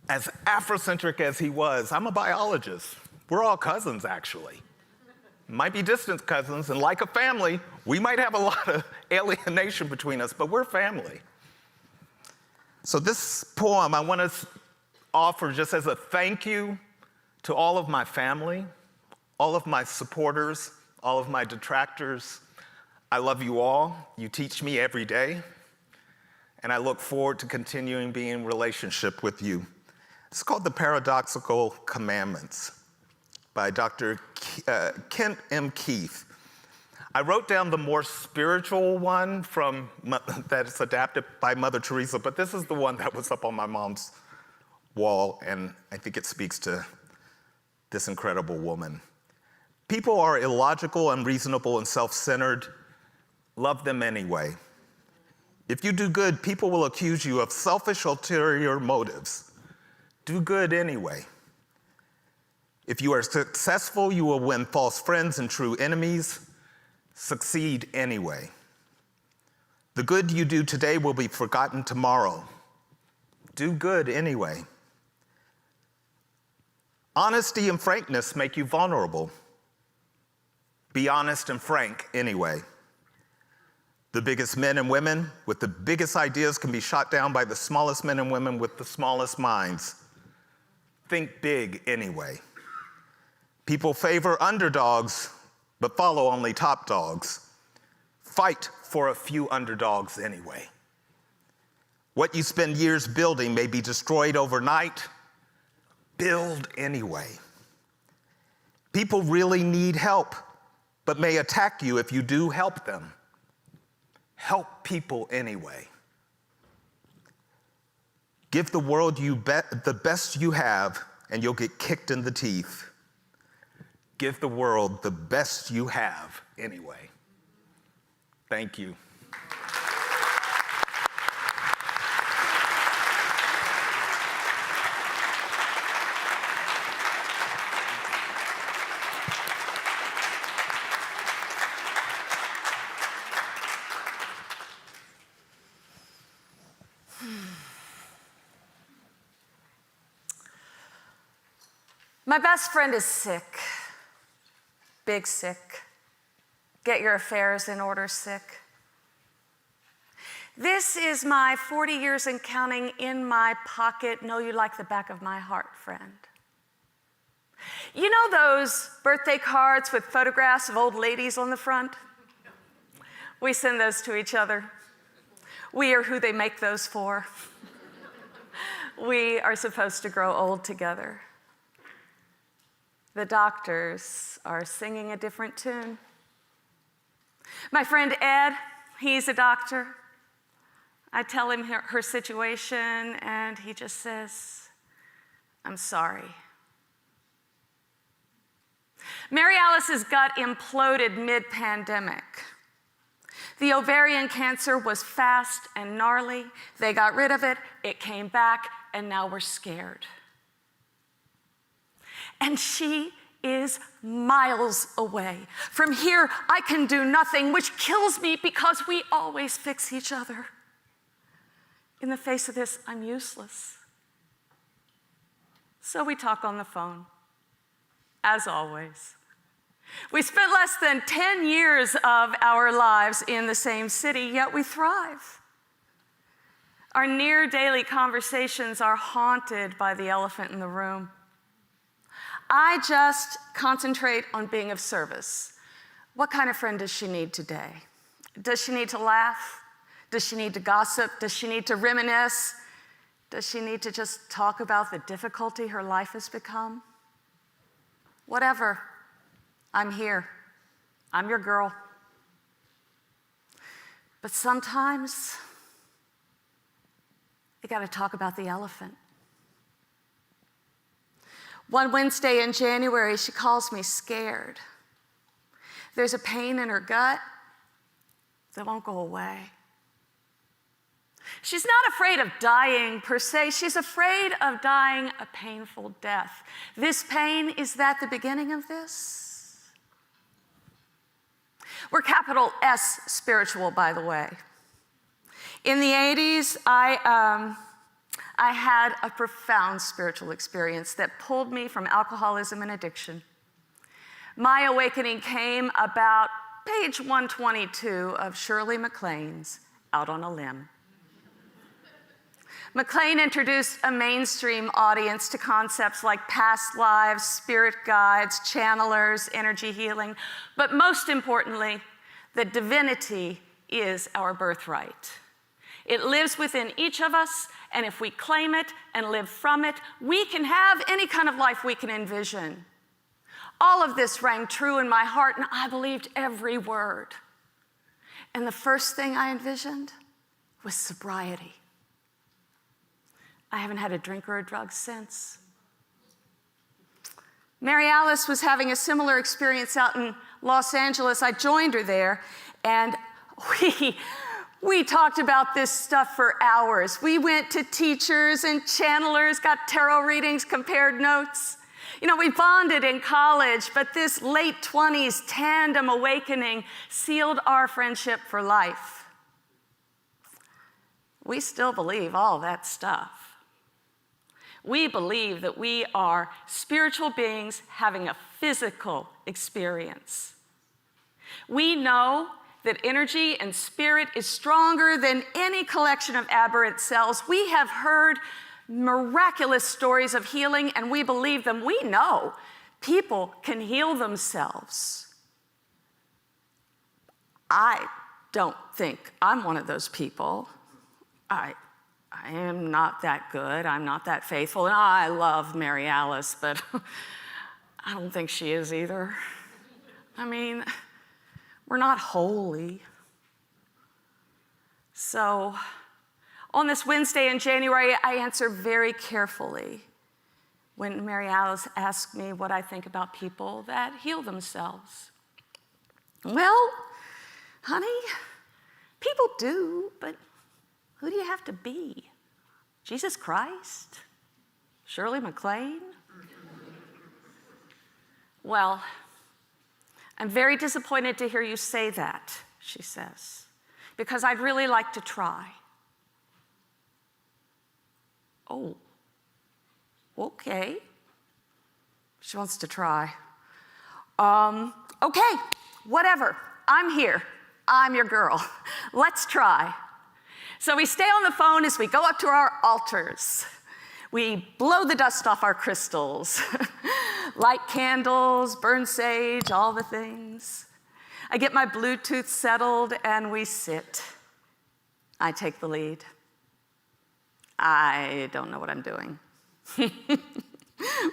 as Afrocentric as he was, I'm a biologist. We're all cousins, actually. Might be distant cousins, and like a family, we might have a lot of alienation between us, but we're family. So this poem I want to offer just as a thank you to all of my family, all of my supporters, all of my detractors. I love you all. You teach me every day. And I look forward to continuing being in relationship with you. It's called The Paradoxical Commandments by Dr. Kent M. Keith. I wrote down the more spiritual one that's adapted by Mother Teresa, but this is the one that was up on my mom's wall, and I think it speaks to this incredible woman. People are illogical, unreasonable, and self-centered. Love them anyway. If you do good, people will accuse you of selfish, ulterior motives. Do good anyway. If you are successful, you will win false friends and true enemies. Succeed anyway. The good you do today will be forgotten tomorrow. Do good anyway. Honesty and frankness make you vulnerable. Be honest and frank anyway. The biggest men and women with the biggest ideas can be shot down by the smallest men and women with the smallest minds. Think big anyway. People favor underdogs, but follow only top dogs. Fight for a few underdogs anyway. What you spend years building may be destroyed overnight. Build anyway. People really need help, but may attack you if you do help them. Help people anyway. Give the world the best you have, and you'll get kicked in the teeth. Give the world the best you have anyway. Thank you. My best friend is sick, big sick. Get your affairs in order, sick. This is my 40 years and counting in my pocket, know you like the back of my heart, friend. You know those birthday cards with photographs of old ladies on the front? We send those to each other. We are who they make those for. We are supposed to grow old together. The doctors are singing a different tune. My friend Ed, he's a doctor. I tell him her situation, and he just says, I'm sorry. Mary Alice's gut imploded mid-pandemic. The ovarian cancer was fast and gnarly. They got rid of it, it came back, and now we're scared. And she is miles away. From here, I can do nothing, which kills me because we always fix each other. In the face of this, I'm useless. So we talk on the phone, as always. We spent less than 10 years of our lives in the same city, yet we thrive. Our near daily conversations are haunted by the elephant in the room. I just concentrate on being of service. What kind of friend does she need today? Does she need to laugh? Does she need to gossip? Does she need to reminisce? Does she need to just talk about the difficulty her life has become? Whatever, I'm here. I'm your girl. But sometimes, you gotta talk about the elephant. One Wednesday in January, she calls me scared. There's a pain in her gut that won't go away. She's not afraid of dying per se, she's afraid of dying a painful death. This pain, is that the beginning of this? We're capital S spiritual, by the way. In the 80s, I had a profound spiritual experience that pulled me from alcoholism and addiction. My awakening came about page 122 of Shirley MacLaine's Out on a Limb. MacLaine introduced a mainstream audience to concepts like past lives, spirit guides, channelers, energy healing, but most importantly, that divinity is our birthright. It lives within each of us, and if we claim it and live from it, we can have any kind of life we can envision. All of this rang true in my heart, and I believed every word. And the first thing I envisioned was sobriety. I haven't had a drink or a drug since. Mary Alice was having a similar experience out in Los Angeles. I joined her there, and we talked about this stuff for hours. We went to teachers and channelers, got tarot readings, compared notes. You know, we bonded in college, but this late 20s tandem awakening sealed our friendship for life. We still believe all that stuff. We believe that we are spiritual beings having a physical experience. We know that energy and spirit is stronger than any collection of aberrant cells. We have heard miraculous stories of healing, and we believe them. We know people can heal themselves. I don't think I'm one of those people. I am not that good. I'm not that faithful. And I love Mary Alice, but I don't think she is either. I mean, we're not holy. So, on this Wednesday in January, I answer very carefully when Mary Alice asks me what I think about people that heal themselves. Well, honey, people do, but who do you have to be? Jesus Christ? Shirley MacLaine? Well, I'm very disappointed to hear you say that, she says, because I'd really like to try. Oh, okay. She wants to try. Okay, whatever. I'm here. I'm your girl. Let's try. So we stay on the phone as we go up to our altars. We blow the dust off our crystals, light candles, burn sage, all the things. I get my Bluetooth settled and we sit. I take the lead. I don't know what I'm doing.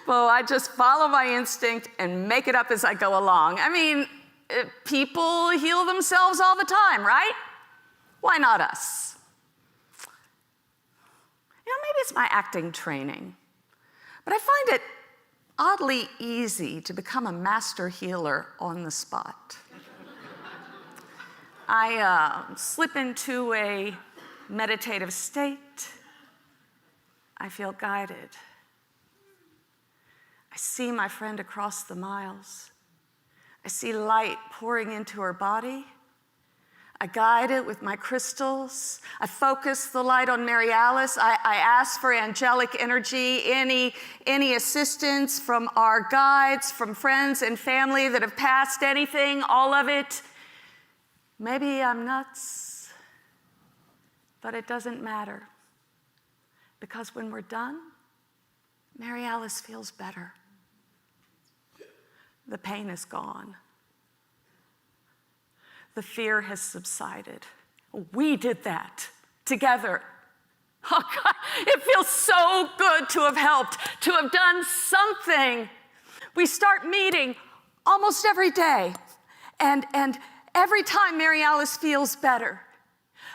Well, I just follow my instinct and make it up as I go along. I mean, people heal themselves all the time, right? Why not us? You know, maybe it's my acting training, but I find it oddly easy to become a master healer on the spot. I slip into a meditative state. I feel guided. I see my friend across the miles. I see light pouring into her body. I guide it with my crystals. I focus the light on Mary Alice. I ask for angelic energy, any assistance from our guides, from friends and family that have passed anything, all of it. Maybe I'm nuts, but it doesn't matter. Because when we're done, Mary Alice feels better. The pain is gone. The fear has subsided. We did that together. Oh God, it feels so good to have helped, to have done something. We start meeting almost every day, and every time Mary Alice feels better.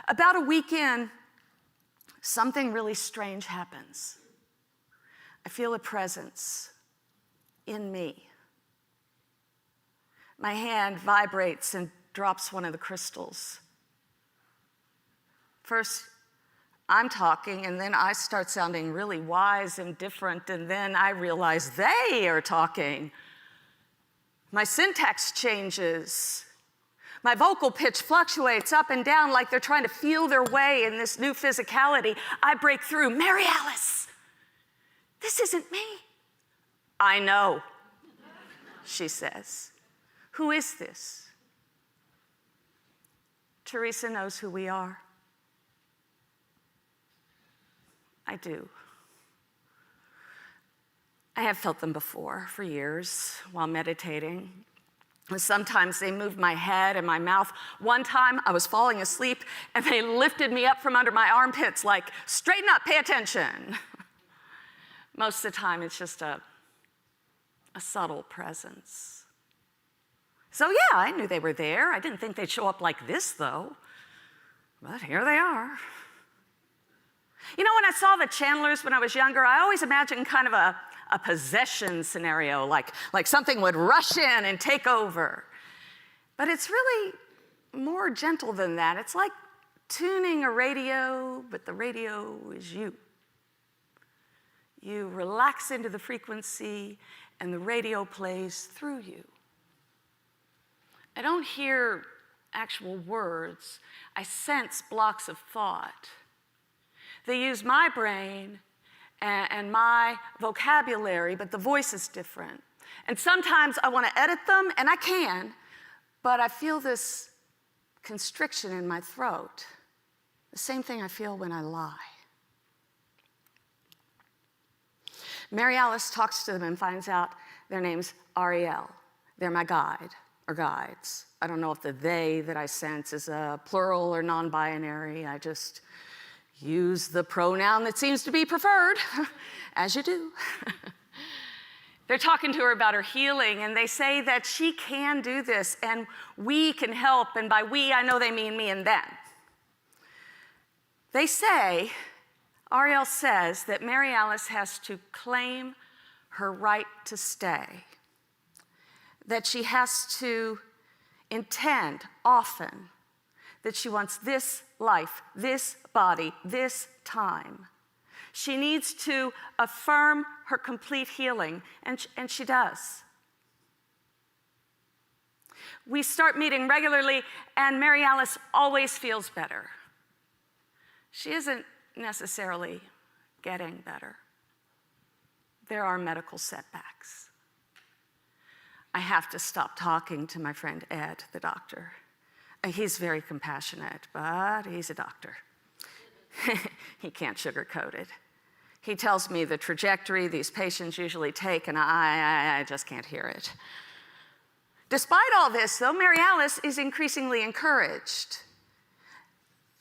About a week in, something really strange happens. I feel a presence in me. My hand vibrates and drops one of the crystals. First, I'm talking, and then I start sounding really wise and different, and then I realize they are talking. My syntax changes. My vocal pitch fluctuates up and down like they're trying to feel their way in this new physicality. I break through. Mary Alice, this isn't me. I know, she says. Who is this? Teresa knows who we are. I do. I have felt them before for years while meditating. And sometimes they moved my head and my mouth. One time I was falling asleep and they lifted me up from under my armpits like, straighten up, pay attention. Most of the time it's just a subtle presence. So yeah, I knew they were there. I didn't think they'd show up like this though, but here they are. You know, when I saw the channelers when I was younger, I always imagined kind of a possession scenario, like something would rush in and take over. But it's really more gentle than that. It's like tuning a radio, but the radio is you. You relax into the frequency and the radio plays through you. I don't hear actual words. I sense blocks of thought. They use my brain and my vocabulary, but the voice is different. And sometimes I want to edit them, and I can, but I feel this constriction in my throat. The same thing I feel when I lie. Mary Alice talks to them and finds out their name's Ariel. They're my guide or guides. I don't know if the they that I sense is a plural or non-binary. I just use the pronoun that seems to be preferred, as you do. They're talking to her about her healing, and they say that she can do this, and we can help, and by we, I know they mean me and them. They say, Ariel says that Mary Alice has to claim her right to stay, that she has to intend often that she wants this life, this body, this time. She needs to affirm her complete healing, and she does. We start meeting regularly, and Mary Alice always feels better. She isn't necessarily getting better. There are medical setbacks. I have to stop talking to my friend Ed, the doctor. He's very compassionate, but he's a doctor. He can't sugarcoat it. He tells me the trajectory these patients usually take, and I just can't hear it. Despite all this, though, Mary Alice is increasingly encouraged.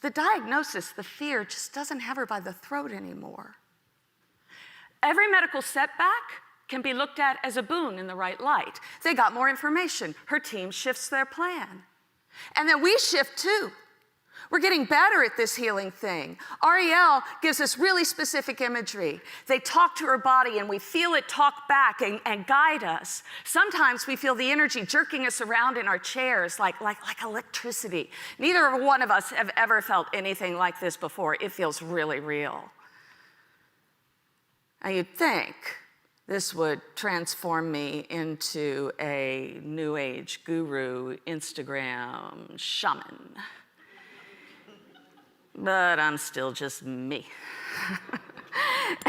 The diagnosis, the fear, just doesn't have her by the throat anymore. Every medical setback can be looked at as a boon in the right light. They got more information. Her team shifts their plan. And then we shift too. We're getting better at this healing thing. Ariel gives us really specific imagery. They talk to her body and we feel it talk back and guide us. Sometimes we feel the energy jerking us around in our chairs like electricity. Neither one of us have ever felt anything like this before. It feels really real. Now you'd think this would transform me into a New Age guru, Instagram shaman. But I'm still just me.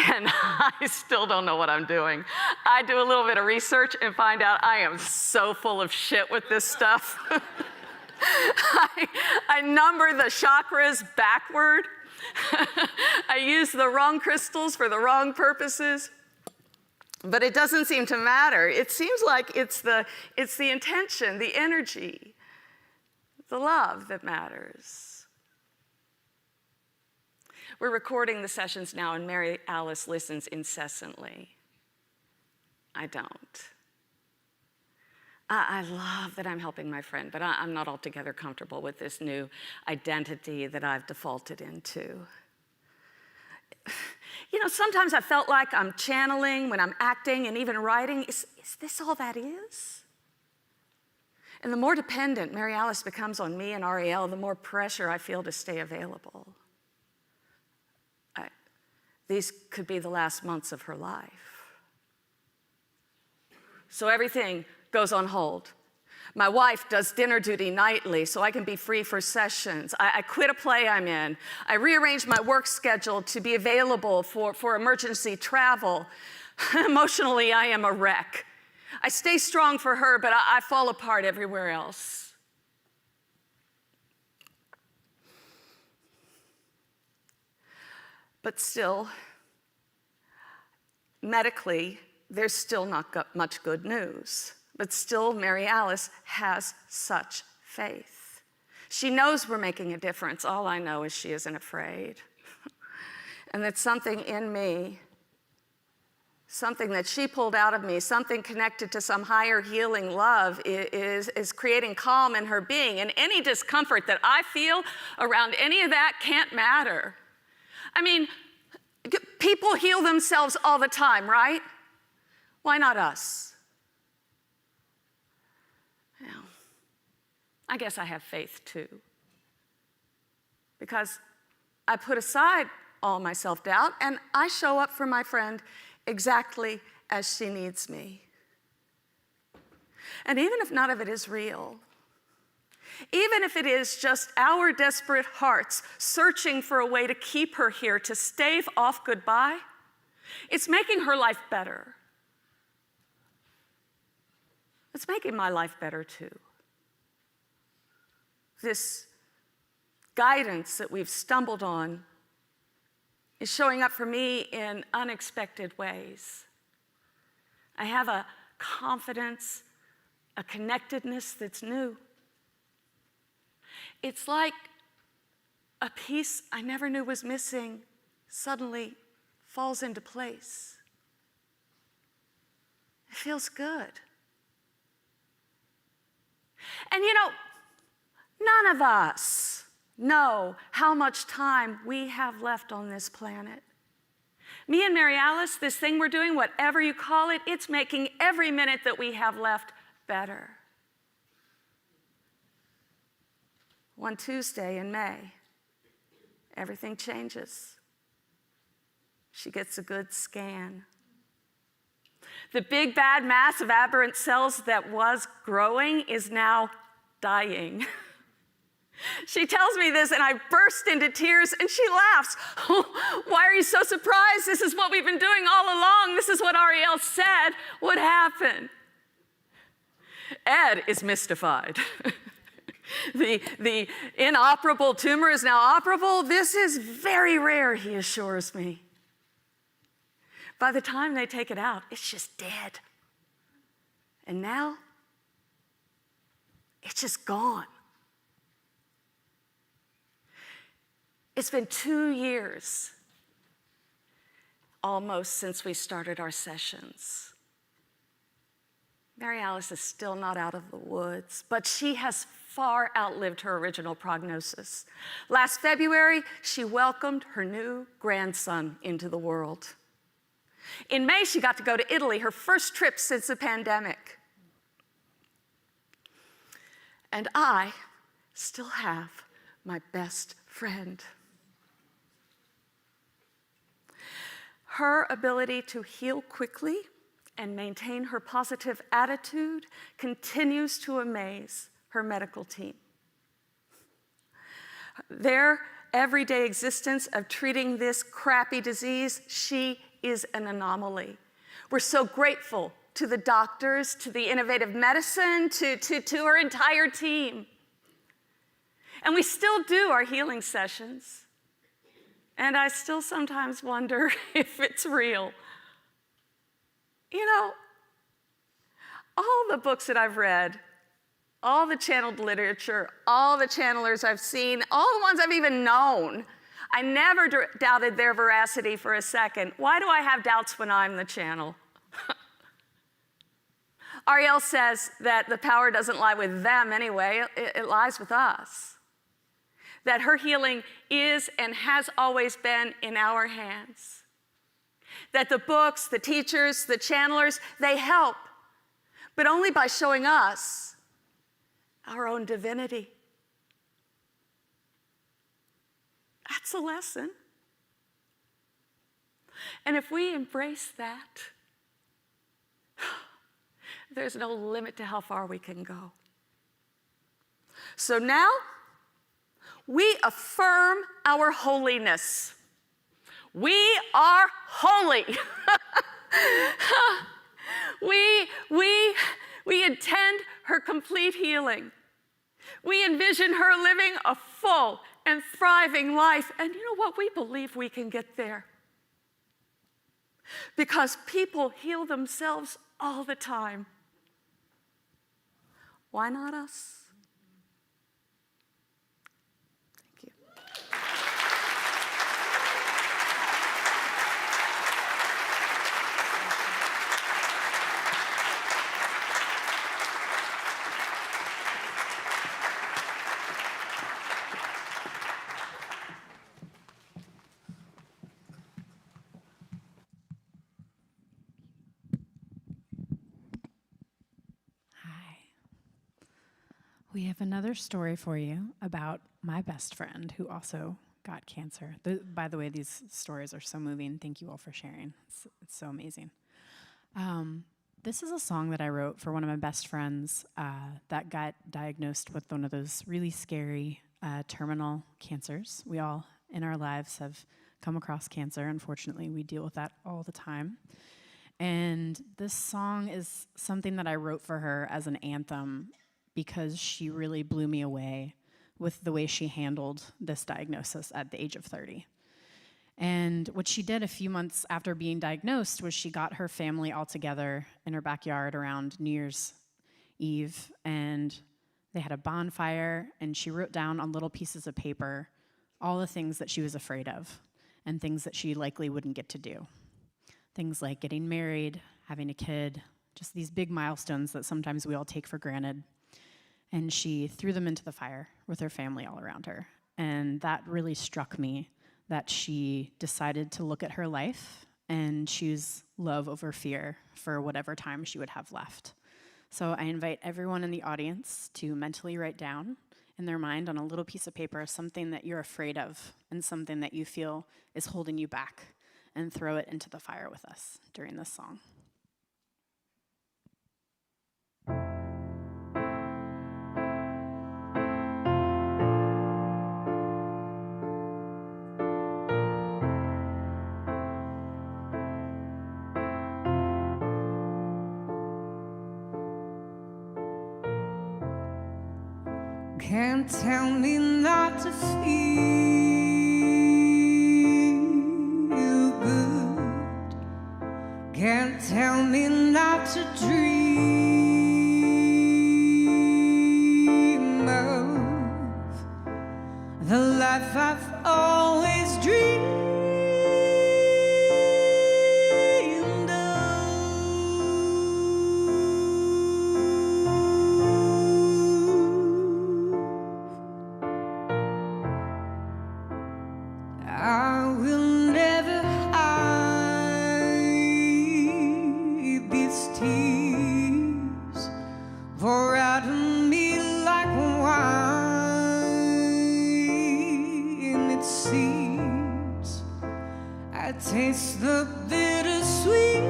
And I still don't know what I'm doing. I do a little bit of research and find out I am so full of shit with this stuff. I number the chakras backward. I use the wrong crystals for the wrong purposes. But it doesn't seem to matter. It seems like it's the intention, the energy, the love that matters. We're recording the sessions now, and Mary Alice listens incessantly. I don't. I love that I'm helping my friend, but I'm not altogether comfortable with this new identity that I've defaulted into. You know, sometimes I felt like I'm channeling when I'm acting and even writing. Is this all that is? And the more dependent Mary Alice becomes on me and Ariel, the more pressure I feel to stay available. These could be the last months of her life. So everything goes on hold. My wife does dinner duty nightly so I can be free for sessions. I quit a play I'm in. I rearrange my work schedule to be available for emergency travel. Emotionally, I am a wreck. I stay strong for her, but I fall apart everywhere else. But still, medically, there's still not much good news. But still, Mary Alice has such faith. She knows we're making a difference. All I know is she isn't afraid. And that something in me, something that she pulled out of me, something connected to some higher healing love is creating calm in her being. And any discomfort that I feel around any of that can't matter. I mean, people heal themselves all the time, right? Why not us? Well, I guess I have faith too. Because I put aside all my self-doubt and I show up for my friend exactly as she needs me. And even if none of it is real, even if it is just our desperate hearts searching for a way to keep her here, to stave off goodbye, it's making her life better. It's making my life better too. This guidance that we've stumbled on is showing up for me in unexpected ways. I have a confidence, a connectedness that's new. It's like a piece I never knew was missing suddenly falls into place. It feels good. And you know, none of us know how much time we have left on this planet. Me and Mary Alice, this thing we're doing, whatever you call it, it's making every minute that we have left better. One Tuesday in May, everything changes. She gets a good scan. The big bad mass of aberrant cells that was growing is now dying. She tells me this and I burst into tears and she laughs. Why are you so surprised? This is what we've been doing all along. This is what Ariel said would happen. Ed is mystified. The inoperable tumor is now operable. This is very rare, he assures me. By the time they take it out, it's just dead. And now, it's just gone. It's been 2 years almost since we started our sessions. Mary Alice is still not out of the woods, but she has far outlived her original prognosis. Last February, she welcomed her new grandson into the world. In May, she got to go to Italy, her first trip since the pandemic. And I still have my best friend. Her ability to heal quickly and maintain her positive attitude continues to amaze her medical team. Their everyday existence of treating this crappy disease, she is an anomaly. We're so grateful to the doctors, to the innovative medicine, to her entire team. And we still do our healing sessions. And I still sometimes wonder if it's real. You know, all the books that I've read, all the channeled literature, all the channelers I've seen, all the ones I've even known, I never doubted their veracity for a second. Why do I have doubts when I'm the channel? Ariel says that the power doesn't lie with them anyway, it lies with us. That her healing is and has always been in our hands. That the books, the teachers, the channelers, they help, but only by showing us our own divinity. That's a lesson. And if we embrace that, there's no limit to how far we can go. So now, we affirm our holiness. We are holy. We intend her complete healing. We envision her living a full and thriving life. And you know what? We believe we can get there. Because people heal themselves all the time. Why not us? Thank you. Hi. We have another story for you about my best friend who also got cancer. By the way, these stories are so moving. Thank you all for sharing. It's so amazing. This is a song that I wrote for one of my best friends that got diagnosed with one of those really scary terminal cancers. We all in our lives have come across cancer. Unfortunately, we deal with that all the time. And this song is something that I wrote for her as an anthem because she really blew me away with the way she handled this diagnosis at the age of 30. And what she did a few months after being diagnosed was she got her family all together in her backyard around New Year's Eve, and they had a bonfire, and she wrote down on little pieces of paper all the things that she was afraid of and things that she likely wouldn't get to do. Things like getting married, having a kid, just these big milestones that sometimes we all take for granted. And she threw them into the fire with her family all around her. And that really struck me, that she decided to look at her life and choose love over fear for whatever time she would have left. So I invite everyone in the audience to mentally write down in their mind on a little piece of paper something that you're afraid of and something that you feel is holding you back, and throw it into the fire with us during this song. Can't tell me not to feel good. Can't tell me not to dream of the life I've always dreamed I will never hide these tears, pour out of me like wine. It seems I taste the bittersweet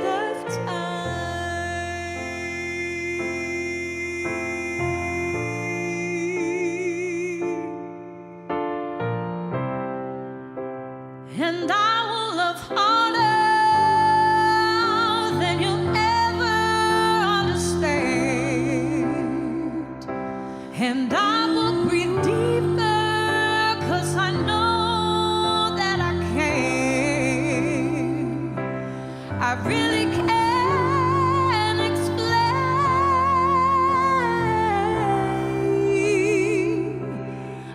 of and I will love harder than you'll ever understand, and I will breathe deeper, 'cause I know that I can. I really can't explain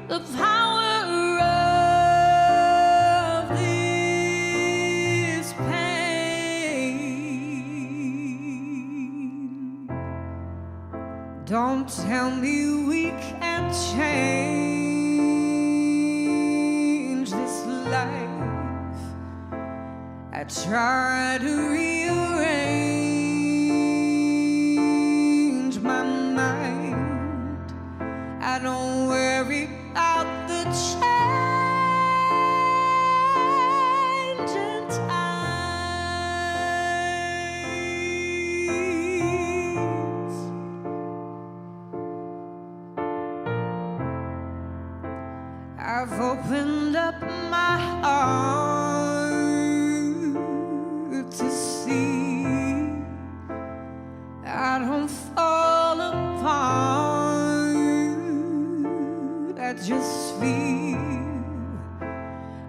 the power of this pain. Don't tell me we can't change this life. I try to rearrange my mind. I don't worry about the change in times. I've opened up my heart to see I don't fall apart. I just feel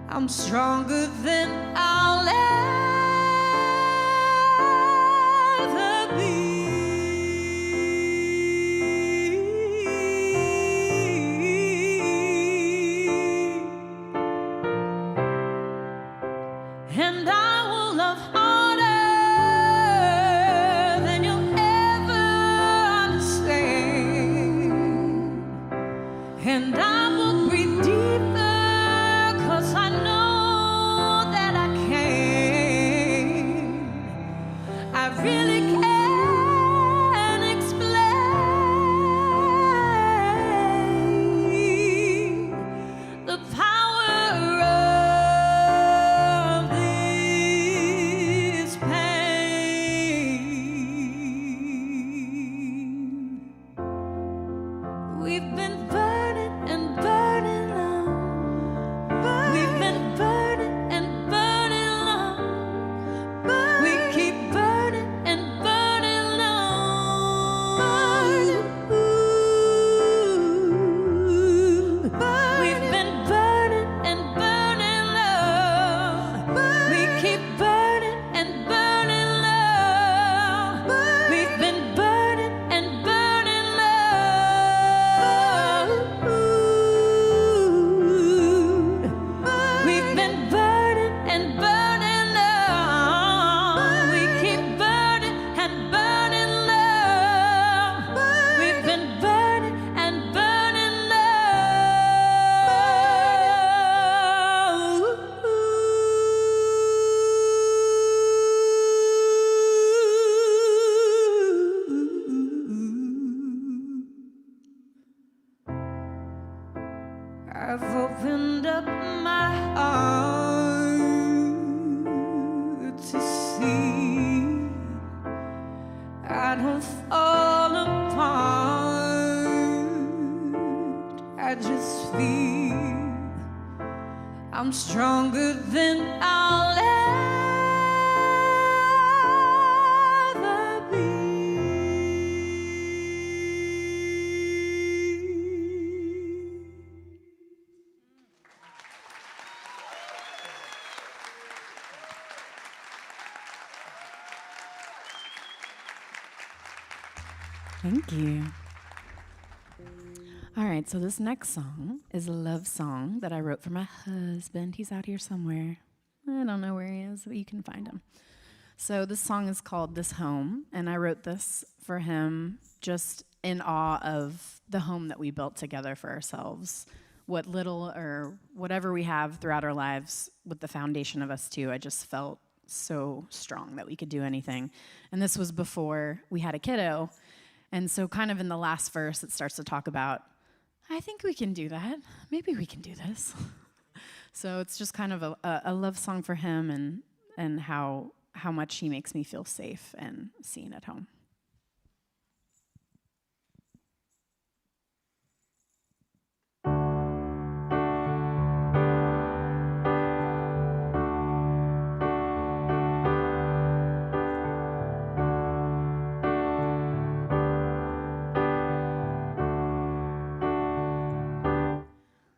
I'm stronger than I'll ever be. And I will breathe deeper, 'cause I know that I can. I really can't explain the power of this pain. We've been burning and burning long. We've been burning and burning long. We keep burning and burning long. We've been burning and burning long. We keep burning and burning long. We've been burning and burning long. We've been burning and burning long. We keep burning and burning long. We've been burning and burning long. I've opened up my heart to see I don't fall apart. I just feel I'm stronger than I'll ever be. Thank you. All right, so this next song is a love song that I wrote for my husband. He's out here somewhere. I don't know where he is, but you can find him. So this song is called This Home, and I wrote this for him just in awe of the home that we built together for ourselves. What little or whatever we have throughout our lives with the foundation of us two, I just felt so strong that we could do anything. And this was before we had a kiddo. And so kind of in the last verse, it starts to talk about, I think we can do that. Maybe we can do this. So it's just kind of a love song for him and how much he makes me feel safe and seen at home.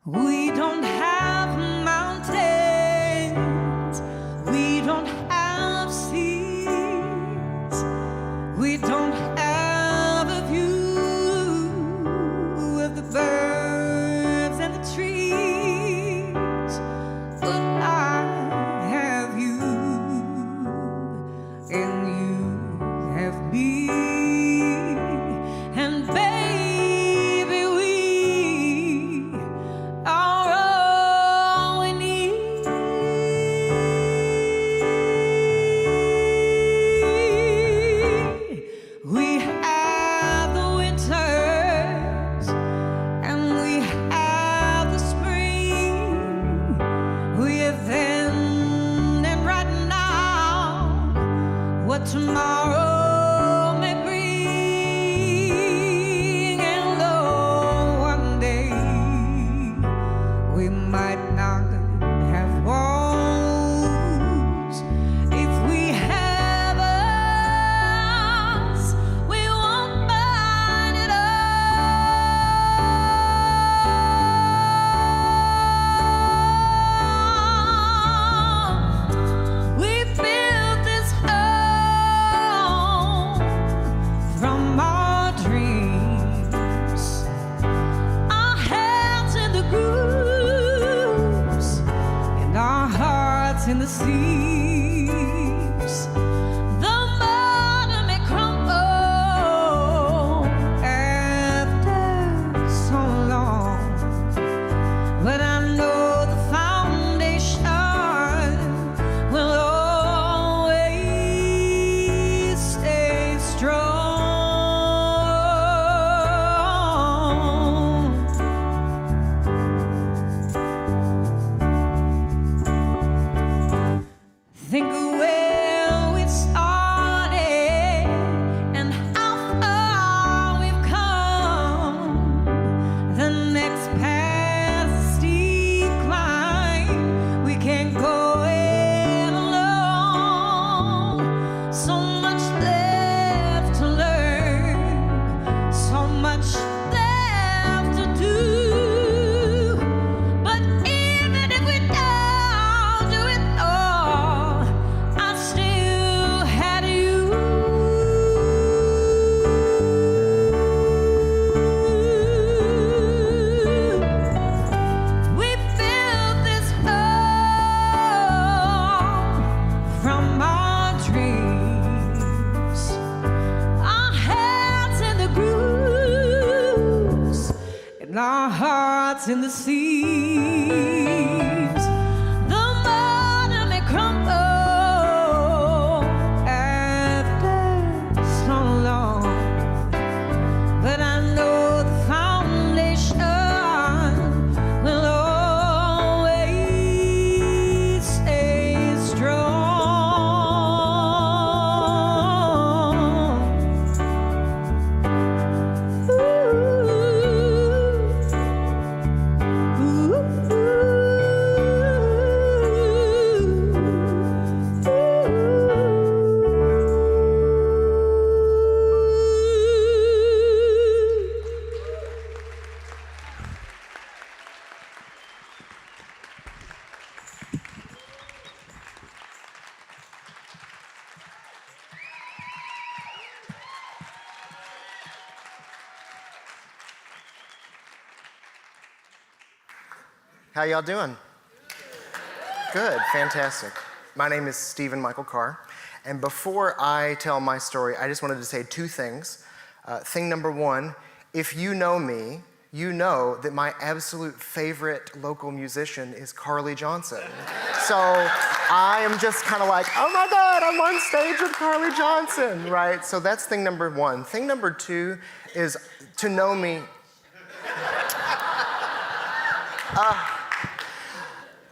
We don't have mountains, we don't have seas, we next past decline. We can't go it alone. So much left to learn, so much left to do. But even if we don't do it all, I still had you. We built this home from our dreams, our hands in the grooves, and our hearts in the seams. The mortar may crumble after so long, but I know the foundation will always stay strong. How y'all doing? Good, fantastic. My name is Stephen Michael Carr, and before I tell my story, I just wanted to say two things. Thing number one, if you know me, you know that my absolute favorite local musician is Carly Johnson. So I am just kind of like, oh my God, I'm on stage with Carly Johnson, right? So that's thing number one. Thing number two is to know me.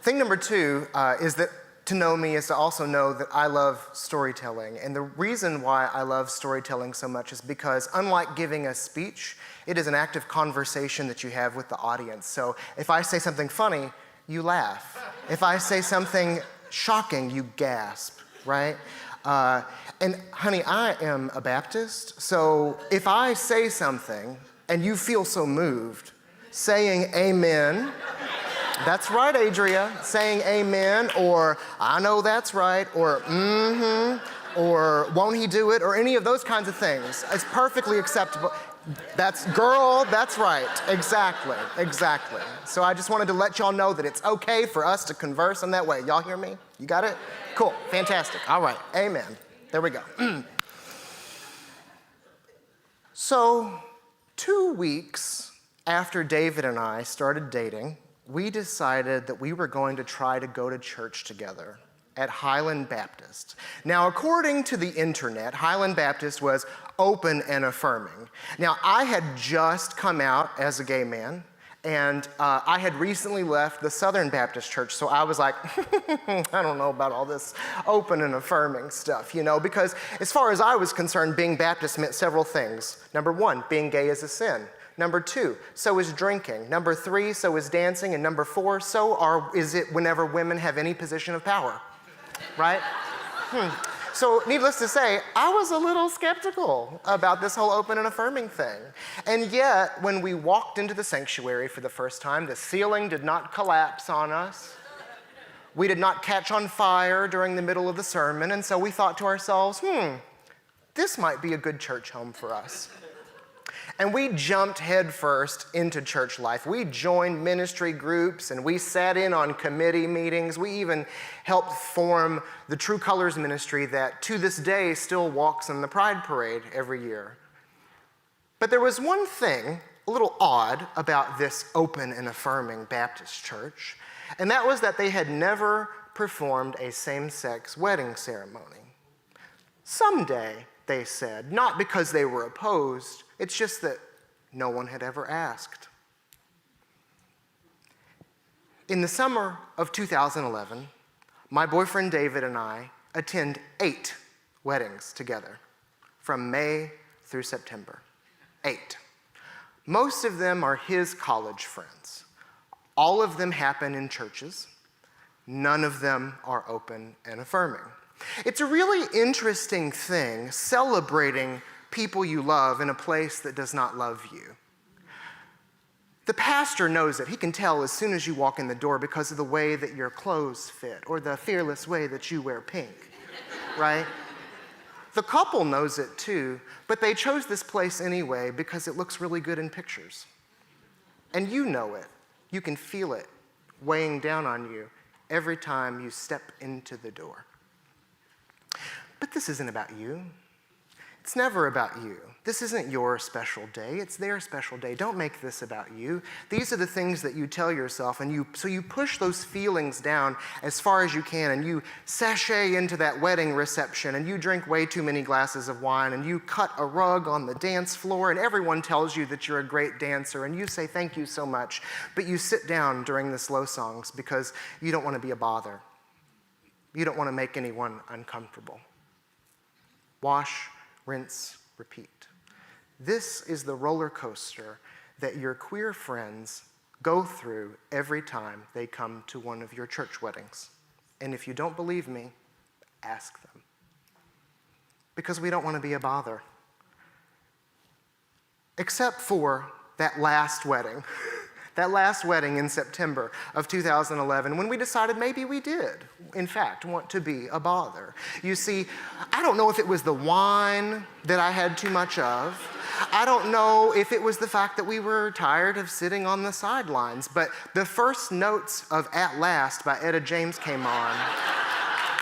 Thing number two is that to know me is to also know that I love storytelling. And the reason why I love storytelling so much is because unlike giving a speech, it is an active conversation that you have with the audience. So if I say something funny, you laugh. If I say something shocking, you gasp, right? And honey, I am a Baptist, so if I say something and you feel so moved, saying amen, that's right, Adria, saying amen, or I know that's right, or or won't he do it, or any of those kinds of things. It's perfectly acceptable. That's, girl, that's right, exactly. So I just wanted to let y'all know that it's okay for us to converse in that way. Y'all hear me? You got it? Cool, fantastic, all right, amen. There we go. So 2 weeks after David and I started dating, we decided that we were going to try to go to church together at Highland Baptist. Now, according to the internet, Highland Baptist was open and affirming. Now, I had just come out as a gay man, and I had recently left the Southern Baptist Church, so I was like, I don't know about all this open and affirming stuff, you know, because as far as I was concerned, being Baptist meant several things. Number one, being gay is a sin. Number two, so is drinking. Number three, so is dancing. And number four, is it whenever women have any position of power, right? So needless to say, I was a little skeptical about this whole open and affirming thing. And yet, when we walked into the sanctuary for the first time, the ceiling did not collapse on us. We did not catch on fire during the middle of the sermon. And so we thought to ourselves, this might be a good church home for us. And we jumped headfirst into church life. We joined ministry groups and we sat in on committee meetings. We even helped form the True Colors ministry that to this day still walks in the Pride Parade every year. But there was one thing a little odd about this open and affirming Baptist church, and that was that they had never performed a same-sex wedding ceremony. Someday, they said, not because they were opposed, it's just that no one had ever asked. In the summer of 2011, my boyfriend David and I attend 8 weddings together from May through September. 8. Most of them are his college friends. All of them happen in churches. None of them are open and affirming. It's a really interesting thing celebrating people you love in a place that does not love you. The pastor knows it. He can tell as soon as you walk in the door because of the way that your clothes fit or the fearless way that you wear pink, right? The couple knows it too, but they chose this place anyway because it looks really good in pictures. And you know it. You can feel it weighing down on you every time you step into the door. But this isn't about you. It's never about you. This isn't your special day. It's their special day. Don't make this about you. These are the things that you tell yourself, and so you push those feelings down as far as you can, and you sashay into that wedding reception, and you drink way too many glasses of wine, and you cut a rug on the dance floor, and everyone tells you that you're a great dancer, and you say thank you so much, but you sit down during the slow songs because you don't want to be a bother. You don't want to make anyone uncomfortable. Wash, rinse, repeat. This is the roller coaster that your queer friends go through every time they come to one of your church weddings. And if you don't believe me, ask them. Because we don't want to be a bother. Except for that last wedding. That last wedding in September of 2011, when we decided maybe we did, in fact, want to be a bother. You see, I don't know if it was the wine that I had too much of. I don't know if it was the fact that we were tired of sitting on the sidelines, but the first notes of At Last by Etta James came on,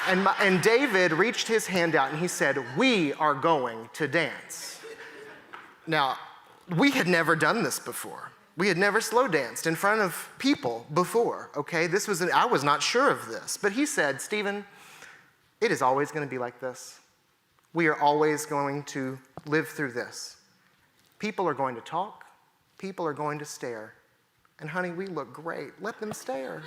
and David reached his hand out and he said, "We are going to dance." Now, we had never done this before. We had never slow danced in front of people before, okay? I was not sure of this, but he said, "Stephen, it is always going to be like this. We are always going to live through this. People are going to talk, people are going to stare, and honey, we look great. Let them stare."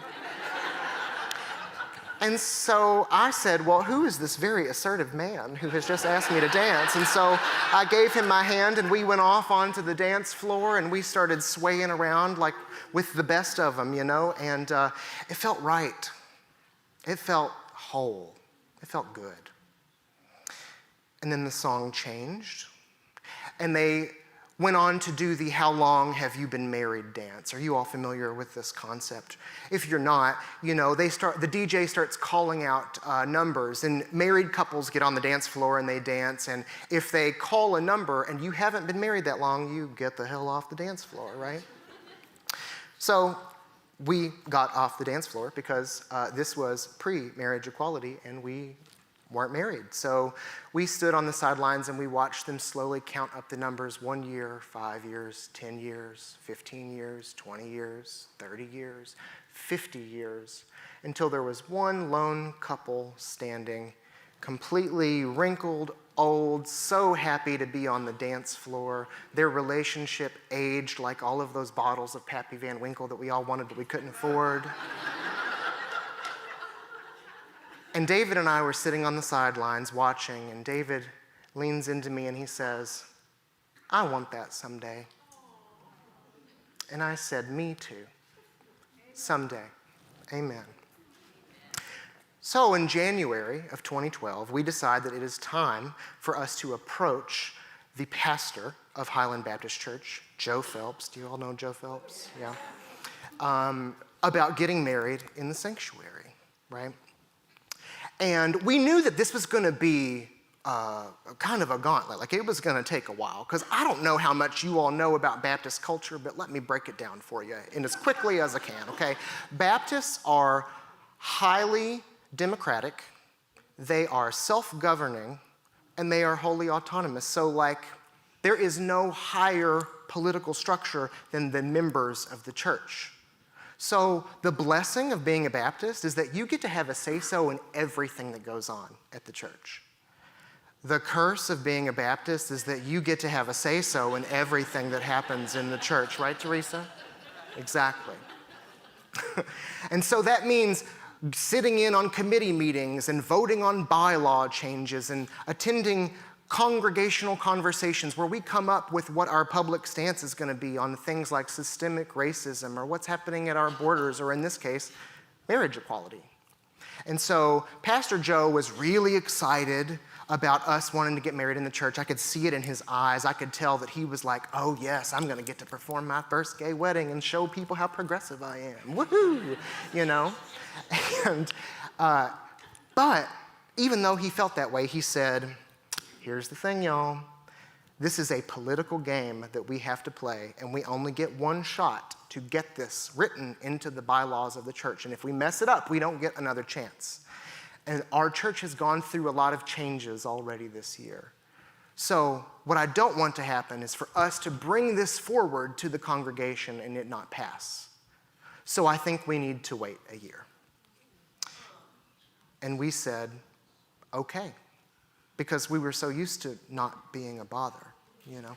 And so I said, "Well, who is this very assertive man who has just asked me to dance?" And so I gave him my hand and we went off onto the dance floor and we started swaying around like with the best of them, you know, and it felt right. It felt whole. It felt good. And then the song changed and they went on to do the "How long have you been married" dance. Are you all familiar with this concept? If you're not, you know, the DJ starts calling out numbers and married couples get on the dance floor and they dance, and if they call a number and you haven't been married that long, you get the hell off the dance floor, right? So we got off the dance floor because this was pre-marriage equality and we weren't married. So we stood on the sidelines and we watched them slowly count up the numbers: 1 year, 5 years, 10 years, 15 years, 20 years, 30 years, 50 years, until there was one lone couple standing, completely wrinkled, old, so happy to be on the dance floor. Their relationship aged like all of those bottles of Pappy Van Winkle that we all wanted but we couldn't afford. And David and I were sitting on the sidelines watching, and David leans into me and he says, "I want that someday." And I said, "Me too. Someday. Amen." So in January of 2012, we decided that it is time for us to approach the pastor of Highland Baptist Church, Joe Phelps. Do you all know Joe Phelps? Yeah. About getting married in the sanctuary, right? And we knew that this was going to be kind of a gauntlet. Like, it was going to take a while, because I don't know how much you all know about Baptist culture, but let me break it down for you and as quickly as I can, okay? Baptists are highly democratic, they are self-governing, and they are wholly autonomous. So, like, there is no higher political structure than the members of the church. So the blessing of being a Baptist is that you get to have a say-so in everything that goes on at the church. The curse of being a Baptist is that you get to have a say-so in everything that happens in the church, right, Teresa? Exactly. And so that means sitting in on committee meetings and voting on bylaw changes and attending congregational conversations where we come up with what our public stance is going to be on things like systemic racism or what's happening at our borders, or in this case, marriage equality. And so Pastor Joe was really excited about us wanting to get married in the church. I could see it in his eyes. I could tell that he was like, oh yes, I'm going to get to perform my first gay wedding and show people how progressive I am. Woohoo! You know? And, but even though he felt that way, he said, here's the thing, y'all. This is a political game that we have to play, and we only get one shot to get this written into the bylaws of the church. And if we mess it up, we don't get another chance. And our church has gone through a lot of changes already this year. So what I don't want to happen is for us to bring this forward to the congregation and it not pass. So I think we need to wait a year. And we said, okay, because we were so used to not being a bother, you know.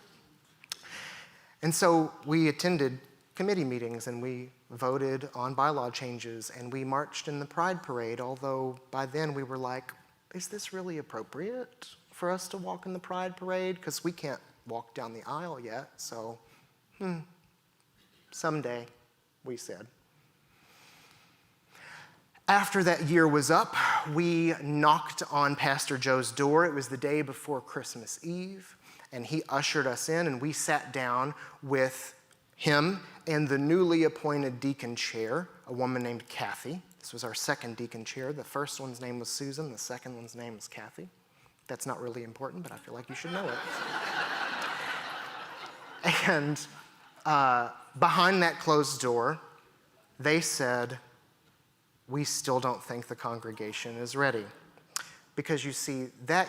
And so we attended committee meetings and we voted on bylaw changes and we marched in the Pride Parade, although by then we were like, is this really appropriate for us to walk in the Pride Parade? Because we can't walk down the aisle yet, so someday, we said. After that year was up, we knocked on Pastor Joe's door. It was the day before Christmas Eve, and he ushered us in, and we sat down with him and the newly appointed deacon chair, a woman named Kathy. This was our second deacon chair. The first one's name was Susan. The second one's name was Kathy. That's not really important, but I feel like you should know it. And behind that closed door, they said, we still don't think the congregation is ready. Because you see, that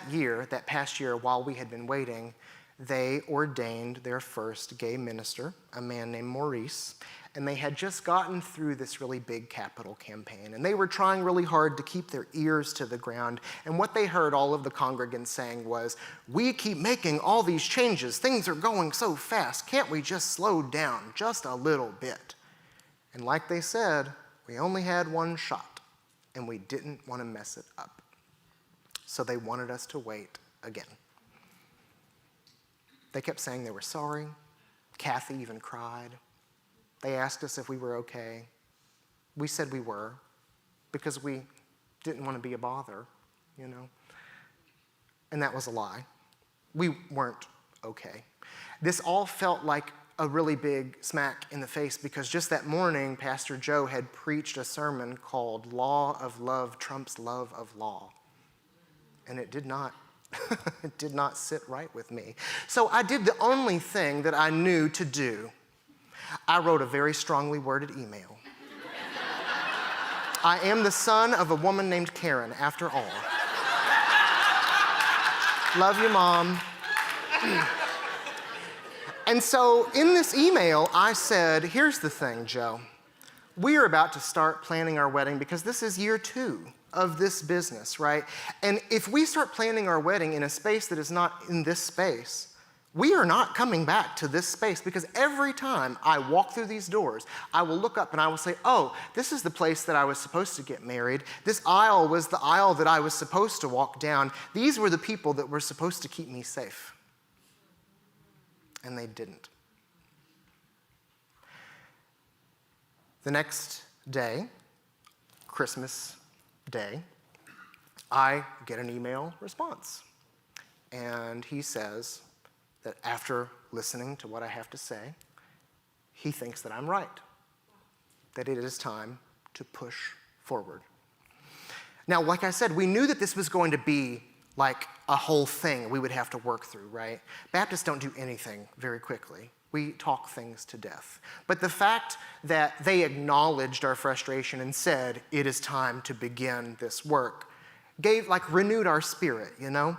past year, while we had been waiting, they ordained their first gay minister, a man named Maurice, and they had just gotten through this really big capital campaign, and they were trying really hard to keep their ears to the ground, and what they heard all of the congregants saying was, we keep making all these changes, things are going so fast, can't we just slow down just a little bit? And like they said, we only had one shot, and we didn't want to mess it up. So they wanted us to wait again. They kept saying they were sorry. Kathy even cried. They asked us if we were okay. We said we were, because we didn't want to be a bother, you know. And that was a lie. We weren't okay. This all felt like a really big smack in the face, because just that morning, Pastor Joe had preached a sermon called Law of Love Trumps Love of Law. And it did not sit right with me. So I did the only thing that I knew to do. I wrote a very strongly worded email. I am the son of a woman named Karen, after all. Love you, Mom. And so in this email, I said, here's the thing, Joe. We are about to start planning our wedding because this is year 2 of this business, right? And if we start planning our wedding in a space that is not in this space, we are not coming back to this space, because every time I walk through these doors, I will look up and I will say, oh, this is the place that I was supposed to get married. This aisle was the aisle that I was supposed to walk down. These were the people that were supposed to keep me safe. And they didn't. The next day, Christmas Day, I get an email response. And he says that after listening to what I have to say, he thinks that I'm right, that it is time to push forward. Now, like I said, we knew that this was going to be like a whole thing we would have to work through, right? Baptists don't do anything very quickly. We talk things to death. But the fact that they acknowledged our frustration and said, it is time to begin this work, renewed our spirit, you know?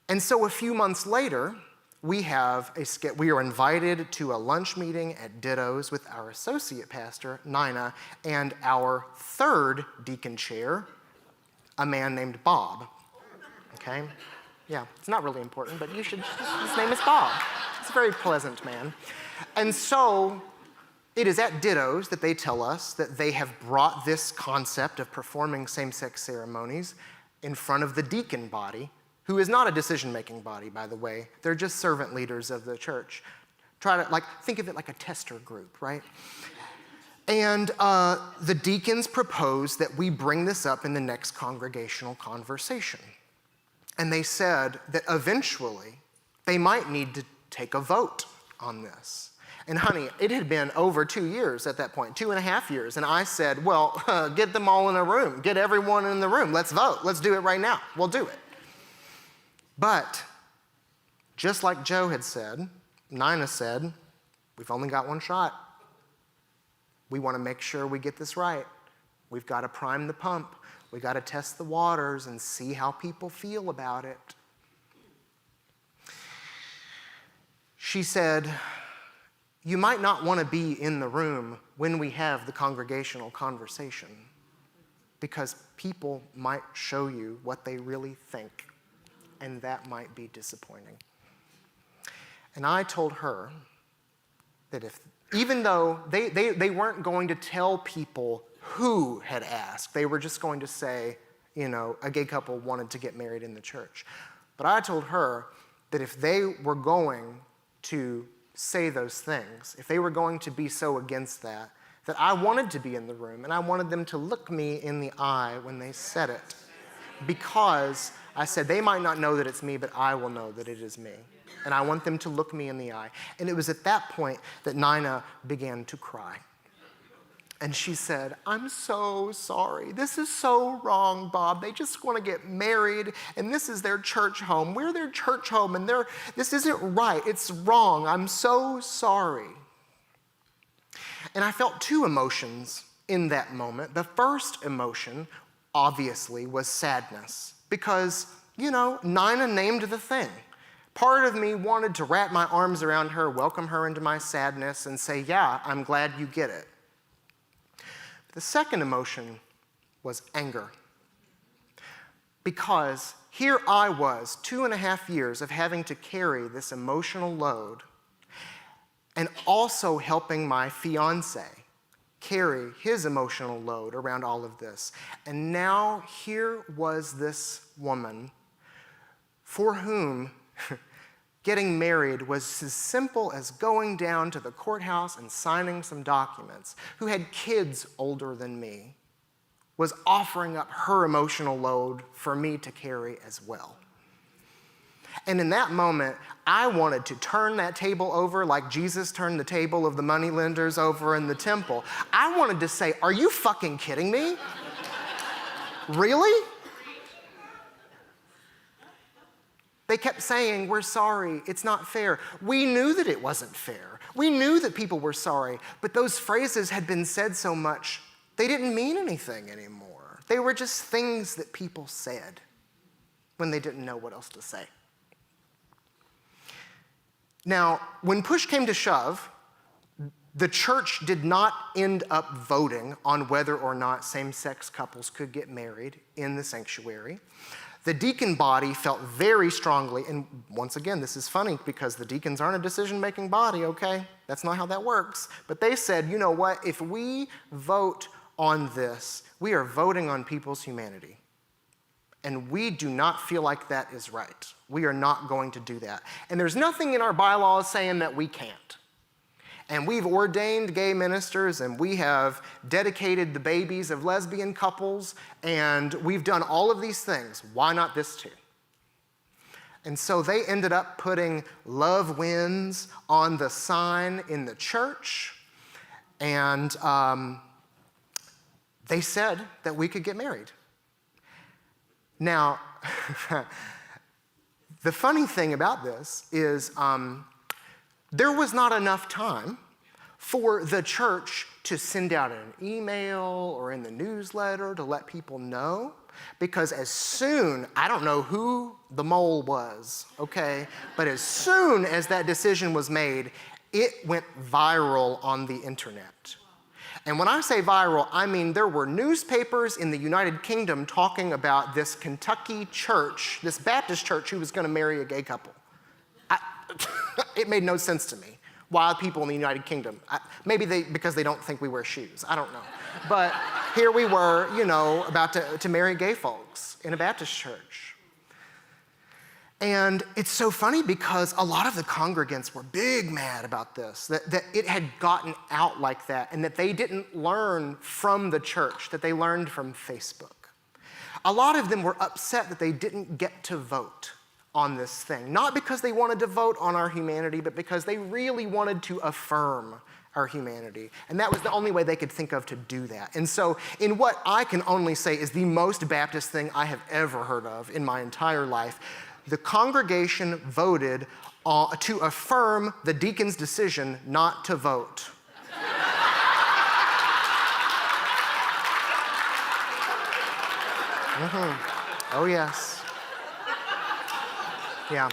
And so a few months later, we are invited to a lunch meeting at Ditto's with our associate pastor, Nina, and our third deacon chair, a man named Bob. Okay? Yeah, it's not really important, but his name is Bob. He's a very pleasant man. And so it is at Ditto's that they tell us that they have brought this concept of performing same-sex ceremonies in front of the deacon body who is not a decision-making body, by the way. They're just servant leaders of the church. Try to, think of it like a tester group, right? And the deacons proposed that we bring this up in the next congregational conversation. And they said that eventually they might need to take a vote on this. And honey, it had been over 2 years at that point, 2.5 years. And I said, well, get them all in a room. Get everyone in the room. Let's vote. Let's do it right now. We'll do it. But just like Joe had said, Nina said, we've only got one shot. We want to make sure we get this right. We've got to prime the pump. We've got to test the waters and see how people feel about it. She said, you might not want to be in the room when we have the congregational conversation because people might show you what they really think, and that might be disappointing. And I told her that even though they weren't going to tell people who had asked, they were just going to say, a gay couple wanted to get married in the church. But I told her that if they were going to say those things, if they were going to be so against that I wanted to be in the room and I wanted them to look me in the eye when they said it. Because I said, they might not know that it's me, but I will know that it is me. And I want them to look me in the eye. And it was at that point that Nina began to cry. And she said, I'm so sorry. This is so wrong, Bob. They just want to get married, and this is their church home. We're their church home, and this isn't right. It's wrong. I'm so sorry. And I felt two emotions in that moment. The first emotion, obviously, was sadness. Because, Nina named the thing. Part of me wanted to wrap my arms around her, welcome her into my sadness, and say, yeah, I'm glad you get it. The second emotion was anger. Because here I was, 2.5 years of having to carry this emotional load and also helping my fiance carry his emotional load around all of this. And now here was this woman for whom getting married was as simple as going down to the courthouse and signing some documents, who had kids older than me, was offering up her emotional load for me to carry as well. And in that moment, I wanted to turn that table over like Jesus turned the table of the moneylenders over in the temple. I wanted to say, are you fucking kidding me? Really? They kept saying, we're sorry, it's not fair. We knew that it wasn't fair. We knew that people were sorry, but those phrases had been said so much, they didn't mean anything anymore. They were just things that people said when they didn't know what else to say. Now, when push came to shove, the church did not end up voting on whether or not same-sex couples could get married in the sanctuary. The deacon body felt very strongly, and once again, this is funny because the deacons aren't a decision-making body, okay? That's not how that works. But they said, you know what? If we vote on this, we are voting on people's humanity. And we do not feel like that is right. We are not going to do that. And there's nothing in our bylaws saying that we can't. And we've ordained gay ministers, and we have dedicated the babies of lesbian couples, and we've done all of these things. Why not this too? And so they ended up putting love wins on the sign in the church, and they said that we could get married. Now, the funny thing about this is there was not enough time for the church to send out an email or in the newsletter to let people know, because as soon, I don't know who the mole was, okay, but as soon as that decision was made, it went viral on the internet. And when I say viral, I mean there were newspapers in the United Kingdom talking about this Kentucky church, this Baptist church who was going to marry a gay couple. It made no sense to me. Why people in the United Kingdom? Maybe because they don't think we wear shoes. I don't know. But here we were, about to marry gay folks in a Baptist church. And it's so funny because a lot of the congregants were big mad about this, that it had gotten out like that, and that they didn't learn from the church, that they learned from Facebook. A lot of them were upset that they didn't get to vote on this thing, not because they wanted to vote on our humanity, but because they really wanted to affirm our humanity. And that was the only way they could think of to do that. And so in what I can only say is the most Baptist thing I have ever heard of in my entire life, the congregation voted to affirm the deacon's decision not to vote. Oh, yes. Yeah.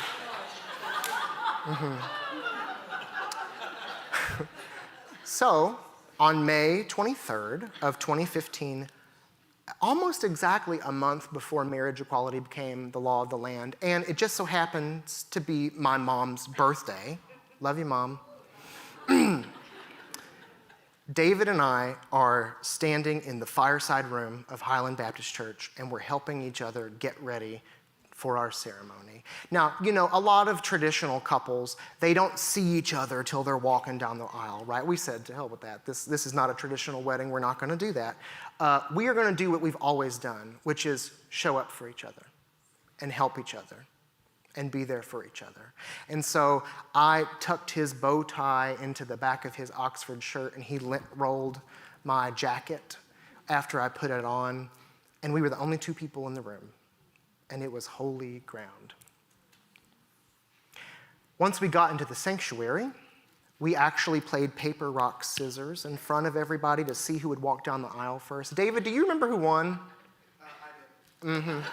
So, on May 23rd of 2015, almost exactly a month before marriage equality became the law of the land, and it just so happens to be my mom's birthday. Love you, Mom. David and I are standing in the fireside room of Highland Baptist Church, and we're helping each other get ready for our ceremony. Now, you know, a lot of traditional couples, they don't see each other till they're walking down the aisle, right? We said, to hell with that. This is not a traditional wedding. We're not going to do that. We are going to do what we've always done, which is show up for each other and help each other and be there for each other. And so I tucked his bow tie into the back of his Oxford shirt, and he rolled my jacket after I put it on, and we were the only two people in the room, and it was holy ground. Once we got into the sanctuary, we actually played paper, rock, scissors in front of everybody to see who would walk down the aisle first. David, do you remember who won? I did.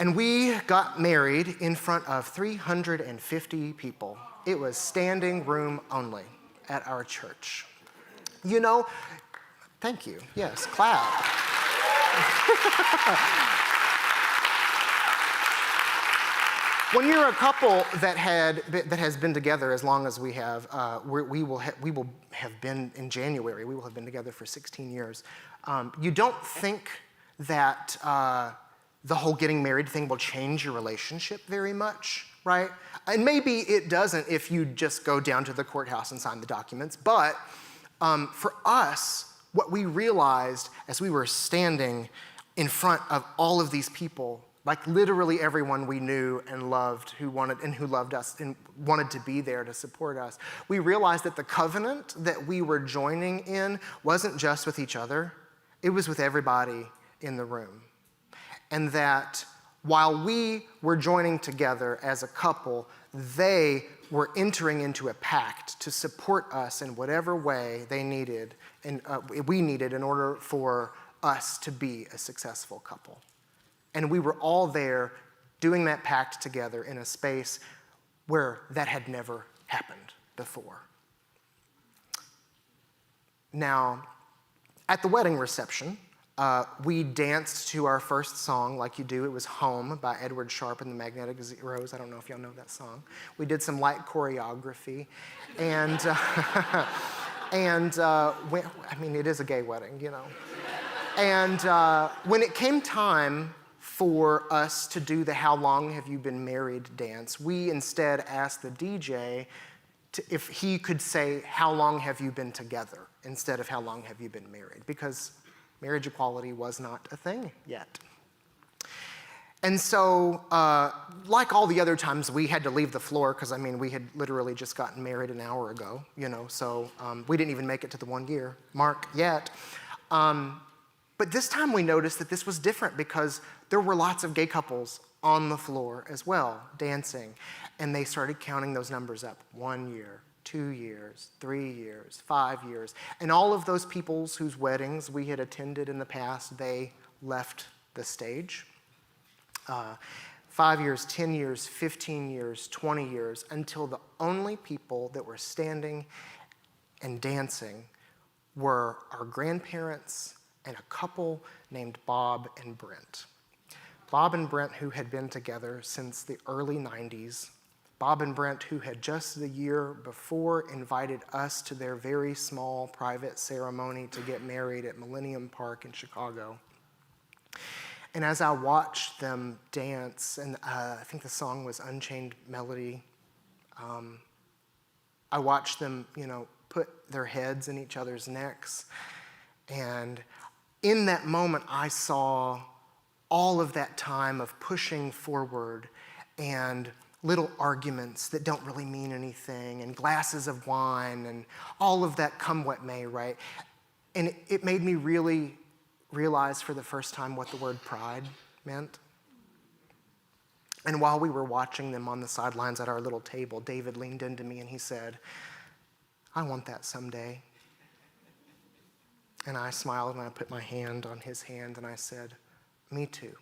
And we got married in front of 350 people. It was standing room only at our church. You know, thank you. Yes, clap. When you're a couple that has been together as long as we have, we will have been in January. We will have been together for 16 years. You don't think that the whole getting married thing will change your relationship very much, right? And maybe it doesn't if you just go down to the courthouse and sign the documents. But for us, what we realized as we were standing in front of all of these people, like literally everyone we knew and loved who loved us and wanted to be there to support us, we realized that the covenant that we were joining in wasn't just with each other, it was with everybody in the room. And that while we were joining together as a couple, they were entering into a pact to support us in whatever way they needed and we needed in order for us to be a successful couple. And we were all there doing that pact together in a space where that had never happened before. Now, at the wedding reception, we danced to our first song like you do. It was Home by Edward Sharpe and the Magnetic Zeros. I don't know if y'all know that song. We did some light choreography. And, it is a gay wedding, you know. And when it came time for us to do the How Long Have You Been Married dance, we instead asked the DJ if he could say, how long have you been together, instead of how long have you been married, because marriage equality was not a thing yet. And so, like all the other times, we had to leave the floor because, we had literally just gotten married an hour ago, you know, so we didn't even make it to the 1 year mark yet. But this time we noticed that this was different because there were lots of gay couples on the floor as well, dancing. And they started counting those numbers up. 1 year, 2 years, 3 years, 5 years. And all of those peoples whose weddings we had attended in the past, they left the stage. 5 years, 10 years, 15 years, 20 years, until the only people that were standing and dancing were our grandparents and a couple named Bob and Brent. Bob and Brent, who had been together since the early 90s. Bob and Brent, who had just the year before invited us to their very small private ceremony to get married at Millennium Park in Chicago. And as I watched them dance, and I think the song was Unchained Melody, I watched them, put their heads in each other's necks. And in that moment, I saw all of that time of pushing forward and little arguments that don't really mean anything, and glasses of wine, and all of that come what may, right? And it made me really realize for the first time what the word pride meant. And while we were watching them on the sidelines at our little table, David leaned into me and he said, "I want that someday." And I smiled and I put my hand on his hand and I said, "Me too.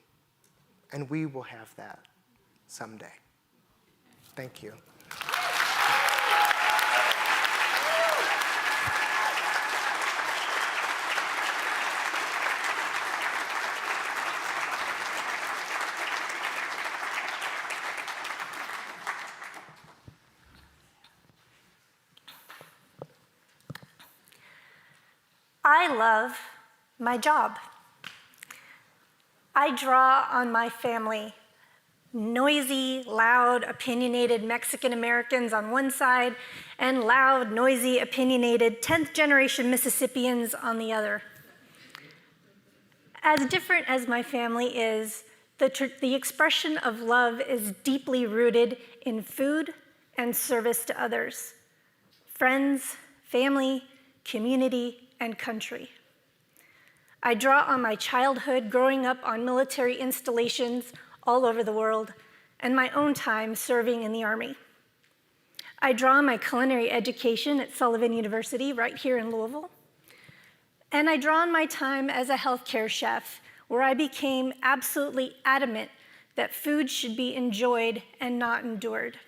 And we will have that someday." Thank you. I love my job. I draw on my family. Noisy, loud, opinionated Mexican Americans on one side, and loud, noisy, opinionated 10th generation Mississippians on the other. As different as my family is, the expression of love is deeply rooted in food and service to others, friends, family, community, and country. I draw on my childhood growing up on military installations all over the world, and my own time serving in the Army. I draw on my culinary education at Sullivan University right here in Louisville. And I draw on my time as a healthcare chef, where I became absolutely adamant that food should be enjoyed and not endured.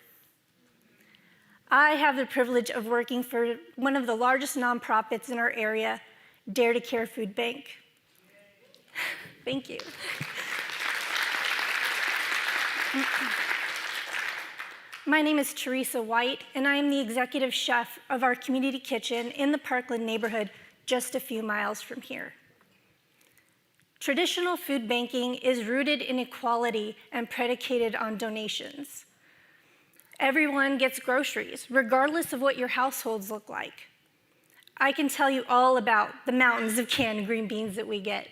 I have the privilege of working for one of the largest nonprofits in our area, Dare to Care Food Bank. Thank you. My name is Teresa White, and I am the executive chef of our community kitchen in the Parkland neighborhood, just a few miles from here. Traditional food banking is rooted in equality and predicated on donations. Everyone gets groceries, regardless of what your households look like. I can tell you all about the mountains of canned green beans that we get.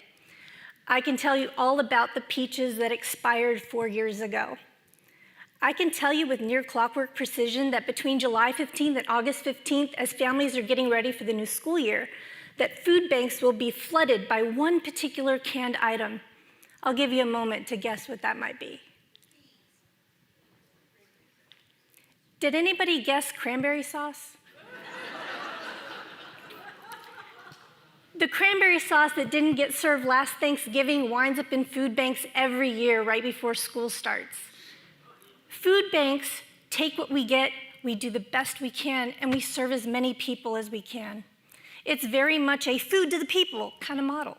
I can tell you all about the peaches that expired 4 years ago. I can tell you with near clockwork precision that between July 15th and August 15th, as families are getting ready for the new school year, that food banks will be flooded by one particular canned item. I'll give you a moment to guess what that might be. Did anybody guess cranberry sauce? The cranberry sauce that didn't get served last Thanksgiving winds up in food banks every year right before school starts. Food banks take what we get, we do the best we can, and we serve as many people as we can. It's very much a food to the people kind of model.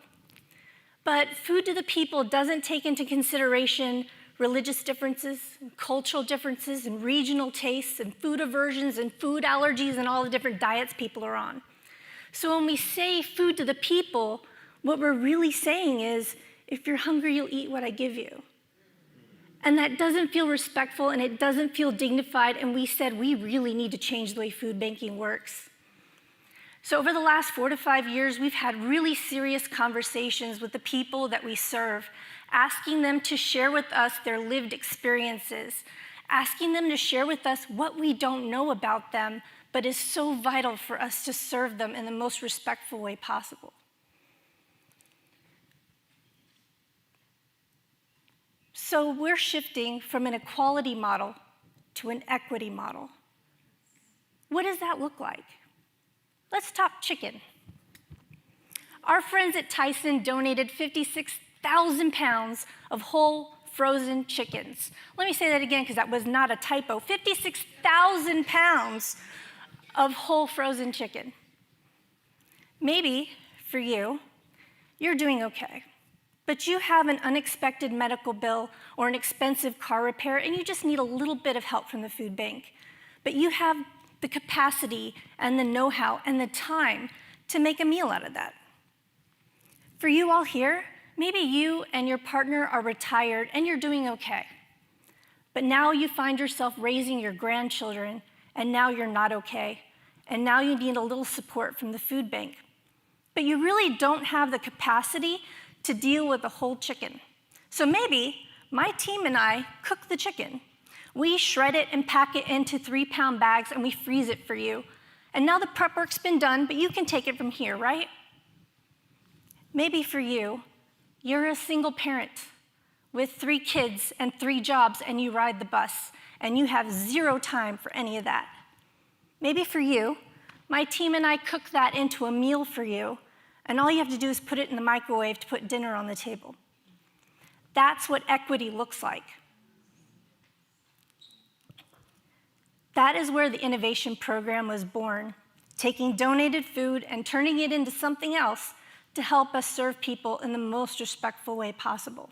But food to the people doesn't take into consideration religious differences, and cultural differences, and regional tastes, and food aversions, and food allergies, and all the different diets people are on. So when we say food to the people, what we're really saying is, if you're hungry, you'll eat what I give you. And that doesn't feel respectful, and it doesn't feel dignified, and we said we really need to change the way food banking works. So over the last 4 to 5 years, we've had really serious conversations with the people that we serve, asking them to share with us their lived experiences, asking them to share with us what we don't know about them, but is so vital for us to serve them in the most respectful way possible. So we're shifting from an equality model to an equity model. What does that look like? Let's talk chicken. Our friends at Tyson donated 56,000 pounds of whole frozen chickens. Let me say that again because that was not a typo. 56,000 pounds of whole frozen chicken. Maybe for you, you're doing okay, but you have an unexpected medical bill or an expensive car repair and you just need a little bit of help from the food bank. But you have the capacity and the know-how and the time to make a meal out of that. For you all here, Maybe you and your partner are retired and you're doing okay. But now you find yourself raising your grandchildren, and now you're not okay. And now you need a little support from the food bank. But you really don't have the capacity to deal with a whole chicken. So maybe my team and I cook the chicken. We shred it and pack it into 3-pound bags, and we freeze it for you. And now the prep work's been done, but you can take it from here, right? Maybe for you, you're a single parent with 3 kids and 3 jobs, and you ride the bus, and you have 0 time for any of that. Maybe for you, my team and I cook that into a meal for you, and all you have to do is put it in the microwave to put dinner on the table. That's what equity looks like. That is where the innovation program was born, taking donated food and turning it into something else to help us serve people in the most respectful way possible.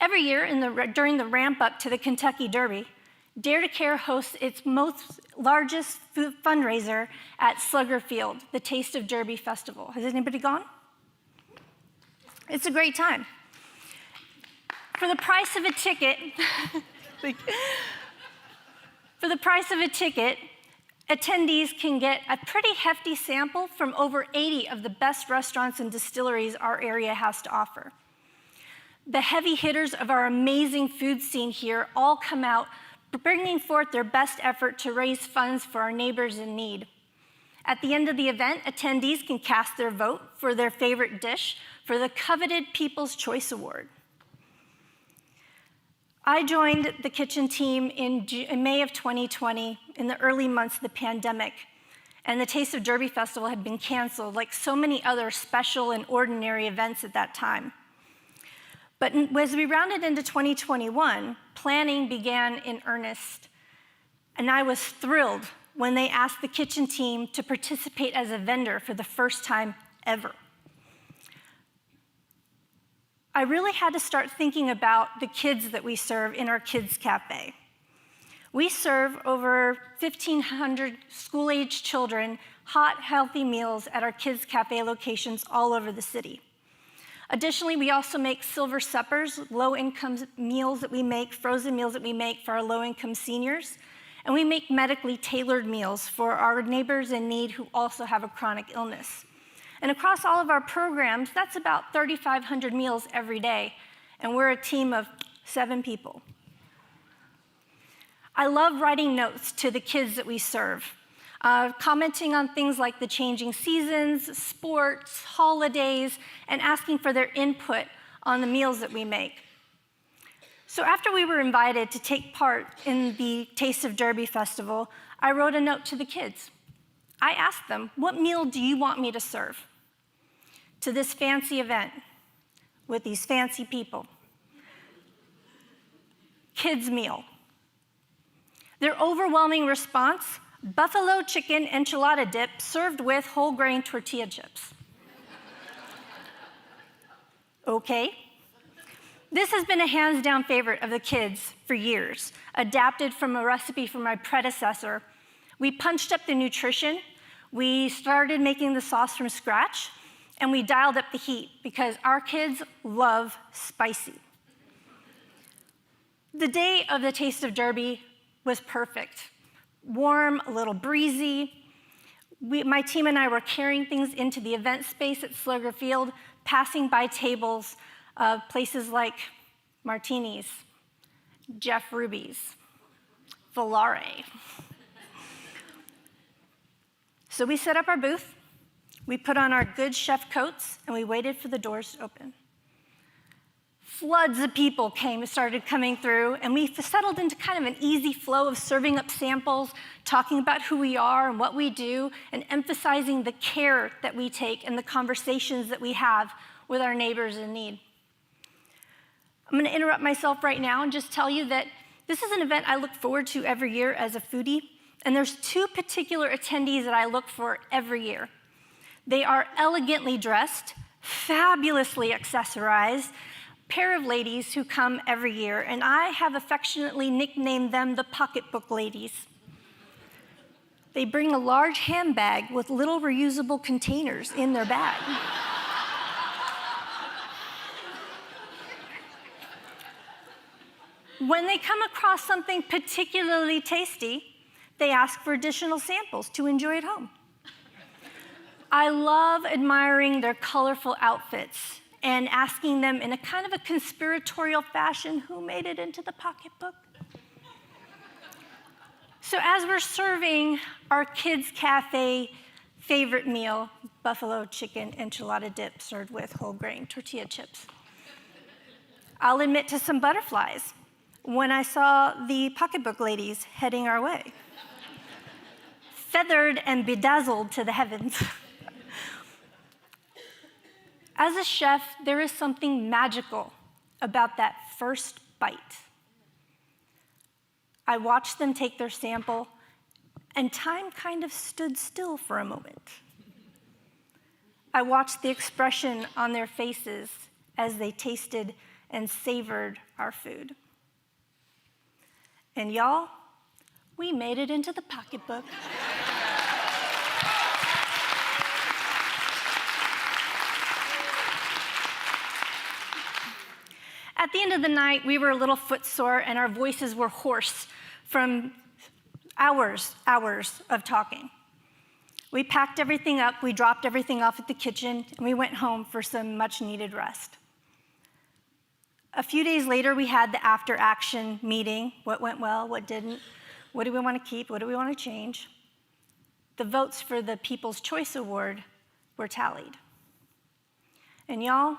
Every year during the ramp up to the Kentucky Derby, Dare to Care hosts its largest food fundraiser at Slugger Field, the Taste of Derby Festival. Has anybody gone? It's a great time. For the price of a ticket, attendees can get a pretty hefty sample from over 80 of the best restaurants and distilleries our area has to offer. The heavy hitters of our amazing food scene here all come out, bringing forth their best effort to raise funds for our neighbors in need. At the end of the event, attendees can cast their vote for their favorite dish for the coveted People's Choice Award. I joined the kitchen team in May of 2020, in the early months of the pandemic, and the Taste of Derby Festival had been canceled, like so many other special and ordinary events at that time. But as we rounded into 2021, planning began in earnest, and I was thrilled when they asked the kitchen team to participate as a vendor for the first time ever. I really had to start thinking about the kids that we serve in our kids' cafe. We serve over 1,500 school-aged children hot, healthy meals at our kids' cafe locations all over the city. Additionally, we also make silver suppers, low-income meals that we make, frozen meals that we make for our low-income seniors, and we make medically tailored meals for our neighbors in need who also have a chronic illness. And across all of our programs, that's about 3,500 meals every day, and we're a team of 7 people. I love writing notes to the kids that we serve, commenting on things like the changing seasons, sports, holidays, and asking for their input on the meals that we make. So after we were invited to take part in the Taste of Derby Festival, I wrote a note to the kids. I asked them, what meal do you want me to serve to this fancy event with these fancy people? Kids meal. Their overwhelming response, buffalo chicken enchilada dip served with whole grain tortilla chips. Okay. This has been a hands-down favorite of the kids for years, adapted from a recipe from my predecessor. We punched up the nutrition, we started making the sauce from scratch, and we dialed up the heat because our kids love spicy. The day of the Taste of Derby was perfect. Warm, a little breezy. My team and I were carrying things into the event space at Slugger Field, passing by tables of places like Martini's, Jeff Ruby's, Volare. So we set up our booth, we put on our good chef coats, and we waited for the doors to open. Floods of people started coming through, and we settled into kind of an easy flow of serving up samples, talking about who we are and what we do, and emphasizing the care that we take and the conversations that we have with our neighbors in need. I'm gonna interrupt myself right now and just tell you that this is an event I look forward to every year as a foodie, and there's 2 particular attendees that I look for every year. They are elegantly dressed, fabulously accessorized, pair of ladies who come every year, and I have affectionately nicknamed them the pocketbook ladies. They bring a large handbag with little reusable containers in their bag. When they come across something particularly tasty, they ask for additional samples to enjoy at home. I love admiring their colorful outfits and asking them in a kind of a conspiratorial fashion who made it into the pocketbook. So as we're serving our kids' cafe favorite meal, buffalo chicken enchilada dip served with whole grain tortilla chips, I'll admit to some butterflies when I saw the pocketbook ladies heading our way, feathered and bedazzled to the heavens. As a chef, there is something magical about that first bite. I watched them take their sample, and time kind of stood still for a moment. I watched the expression on their faces as they tasted and savored our food. And y'all, we made it into the pocketbook. At the end of the night, we were a little footsore and our voices were hoarse from hours of talking. We packed everything up, we dropped everything off at the kitchen, and we went home for some much-needed rest. A few days later, we had the after-action meeting. What went well, what didn't, what do we want to keep, what do we want to change? The votes for the People's Choice Award were tallied. And y'all,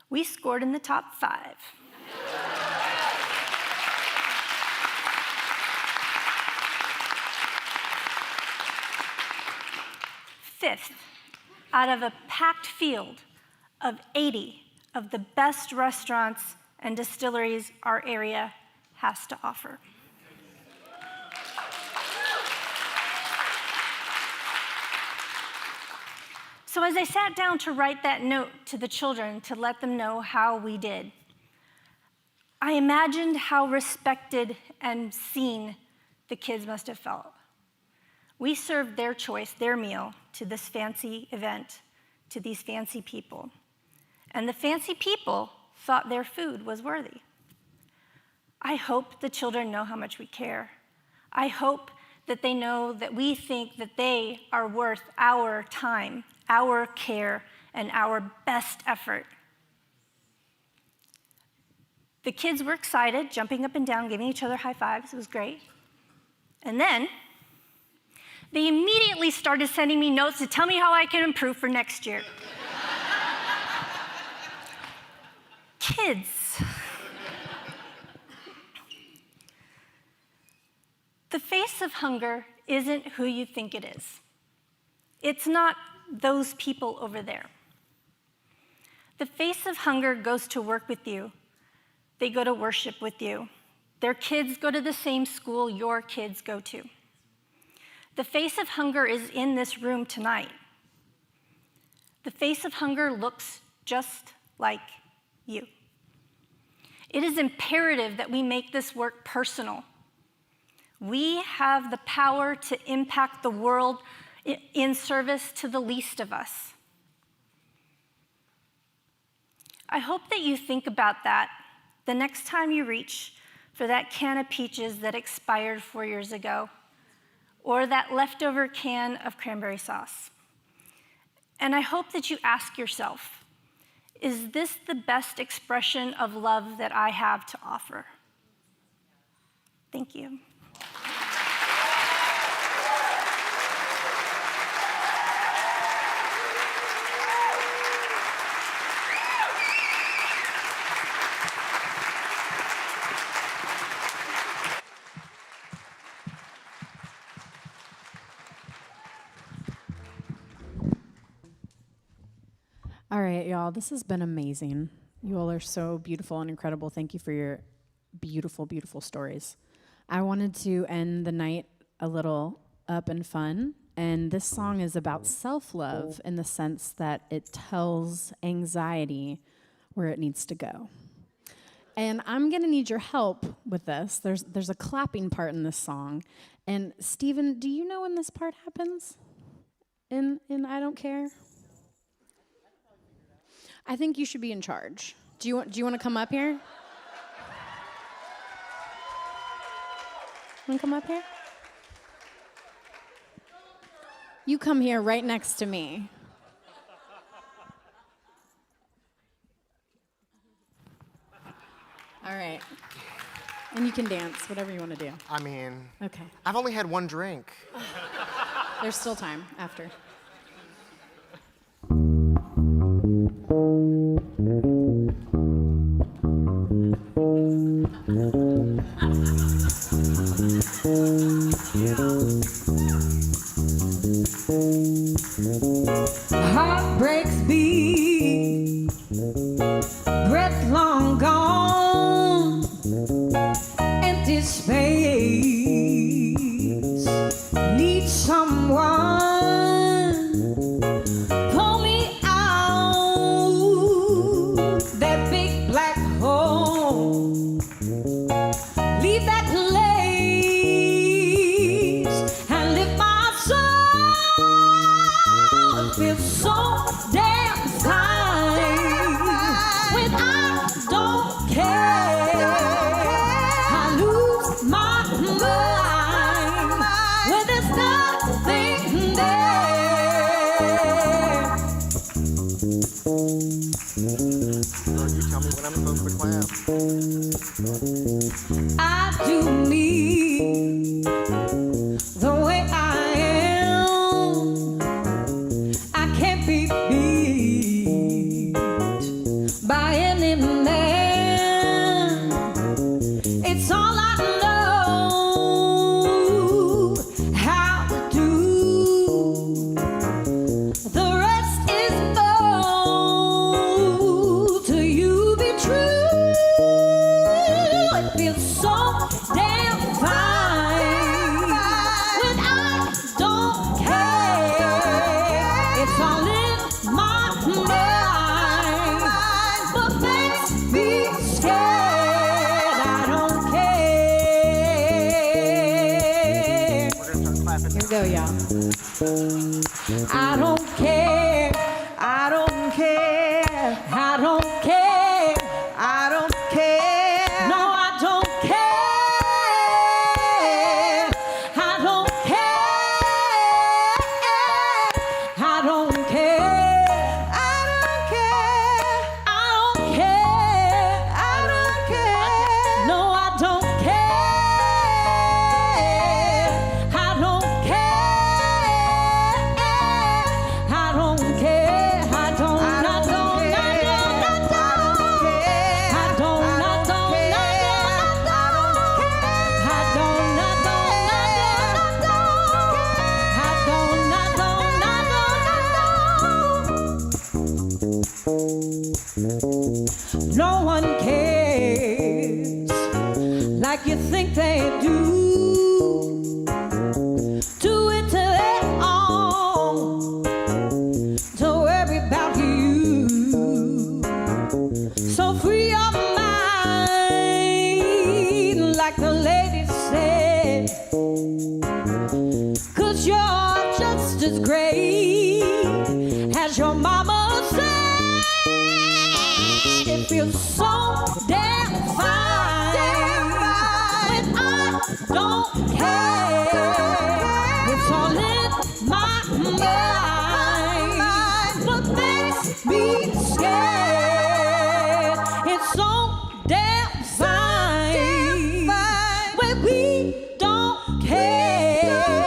we scored in the top 5. Fifth, out of a packed field of 80 of the best restaurants and distilleries our area has to offer. So as I sat down to write that note to the children to let them know how we did, I imagined how respected and seen the kids must have felt. We served their choice, their meal, to this fancy event, to these fancy people. And the fancy people thought their food was worthy. I hope the children know how much we care. I hope that they know that we think that they are worth our time, our care, and our best effort. The kids were excited, jumping up and down, giving each other high fives. It was great. And then they immediately started sending me notes to tell me how I can improve for next year. Kids. The face of hunger isn't who you think it is. It's not those people over there. The face of hunger goes to work with you. They go to worship with you. Their kids go to the same school your kids go to. The face of hunger is in this room tonight. The face of hunger looks just like you. It is imperative that we make this work personal. We have the power to impact the world in service to the least of us. I hope that you think about that the next time you reach for that can of peaches that expired 4 years ago, or that leftover can of cranberry sauce. And I hope that you ask yourself, is this the best expression of love that I have to offer? Thank you. All right, y'all, this has been amazing. You all are so beautiful and incredible. Thank you for your beautiful, beautiful stories. I wanted to end the night a little up and fun, and this song is about self-love in the sense that it tells anxiety where it needs to go. And I'm gonna need your help with this. There's a clapping part in this song. And Stephen, do you know when this part happens? In I Don't Care? I think you should be in charge. Do you want to come up here? Want to come up here? You come here right next to me. All right. And you can dance, whatever you want to do. I mean, Okay. I've only had one drink. There's still time after. Heart breaks beat, breath long gone, empty space, need someone, pull me out that big black hole, leave that place and lift my soul. It feels so damn fine when I don't care. I lose my mind when there's nothing there. You tell me when I'm supposed to clap. I do me the way I am. I can't be beat by any man. It's all I know how to do. The rest is gold till you be true. It feels so damn fine when I don't care. It's all in my mind, but makes me scared. I don't care. Here we go, y'all. I don't care. I don't care. I don't care. I don't care. No, I don't care. I don't care. I don't care. I don't care. I don't care. I don't care. No, I don't care. I don't care. I don't care. I don't. I don't. No one cares like you think they do. Do it till they're all to worry about you. So free your mind, like the lady said, 'cause you're just as great as your mama said. It feels so damn fine when I don't care. It's all in my mind, but makes me scared. It's so damn fine when we don't care.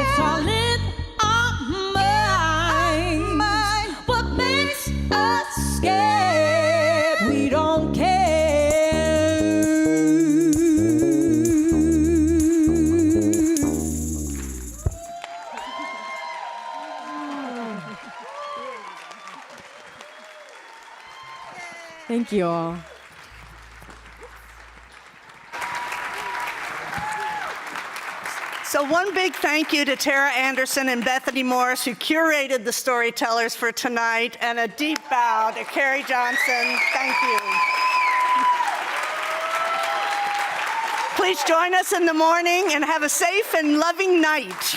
It's all in our mind, but makes us scared. We don't care. Thank you all. So one big thank you to Tara Anderson and Bethany Morris, who curated the storytellers for tonight, and a deep bow to Carrie Johnson. Thank you. Please join us in the morning and have a safe and loving night.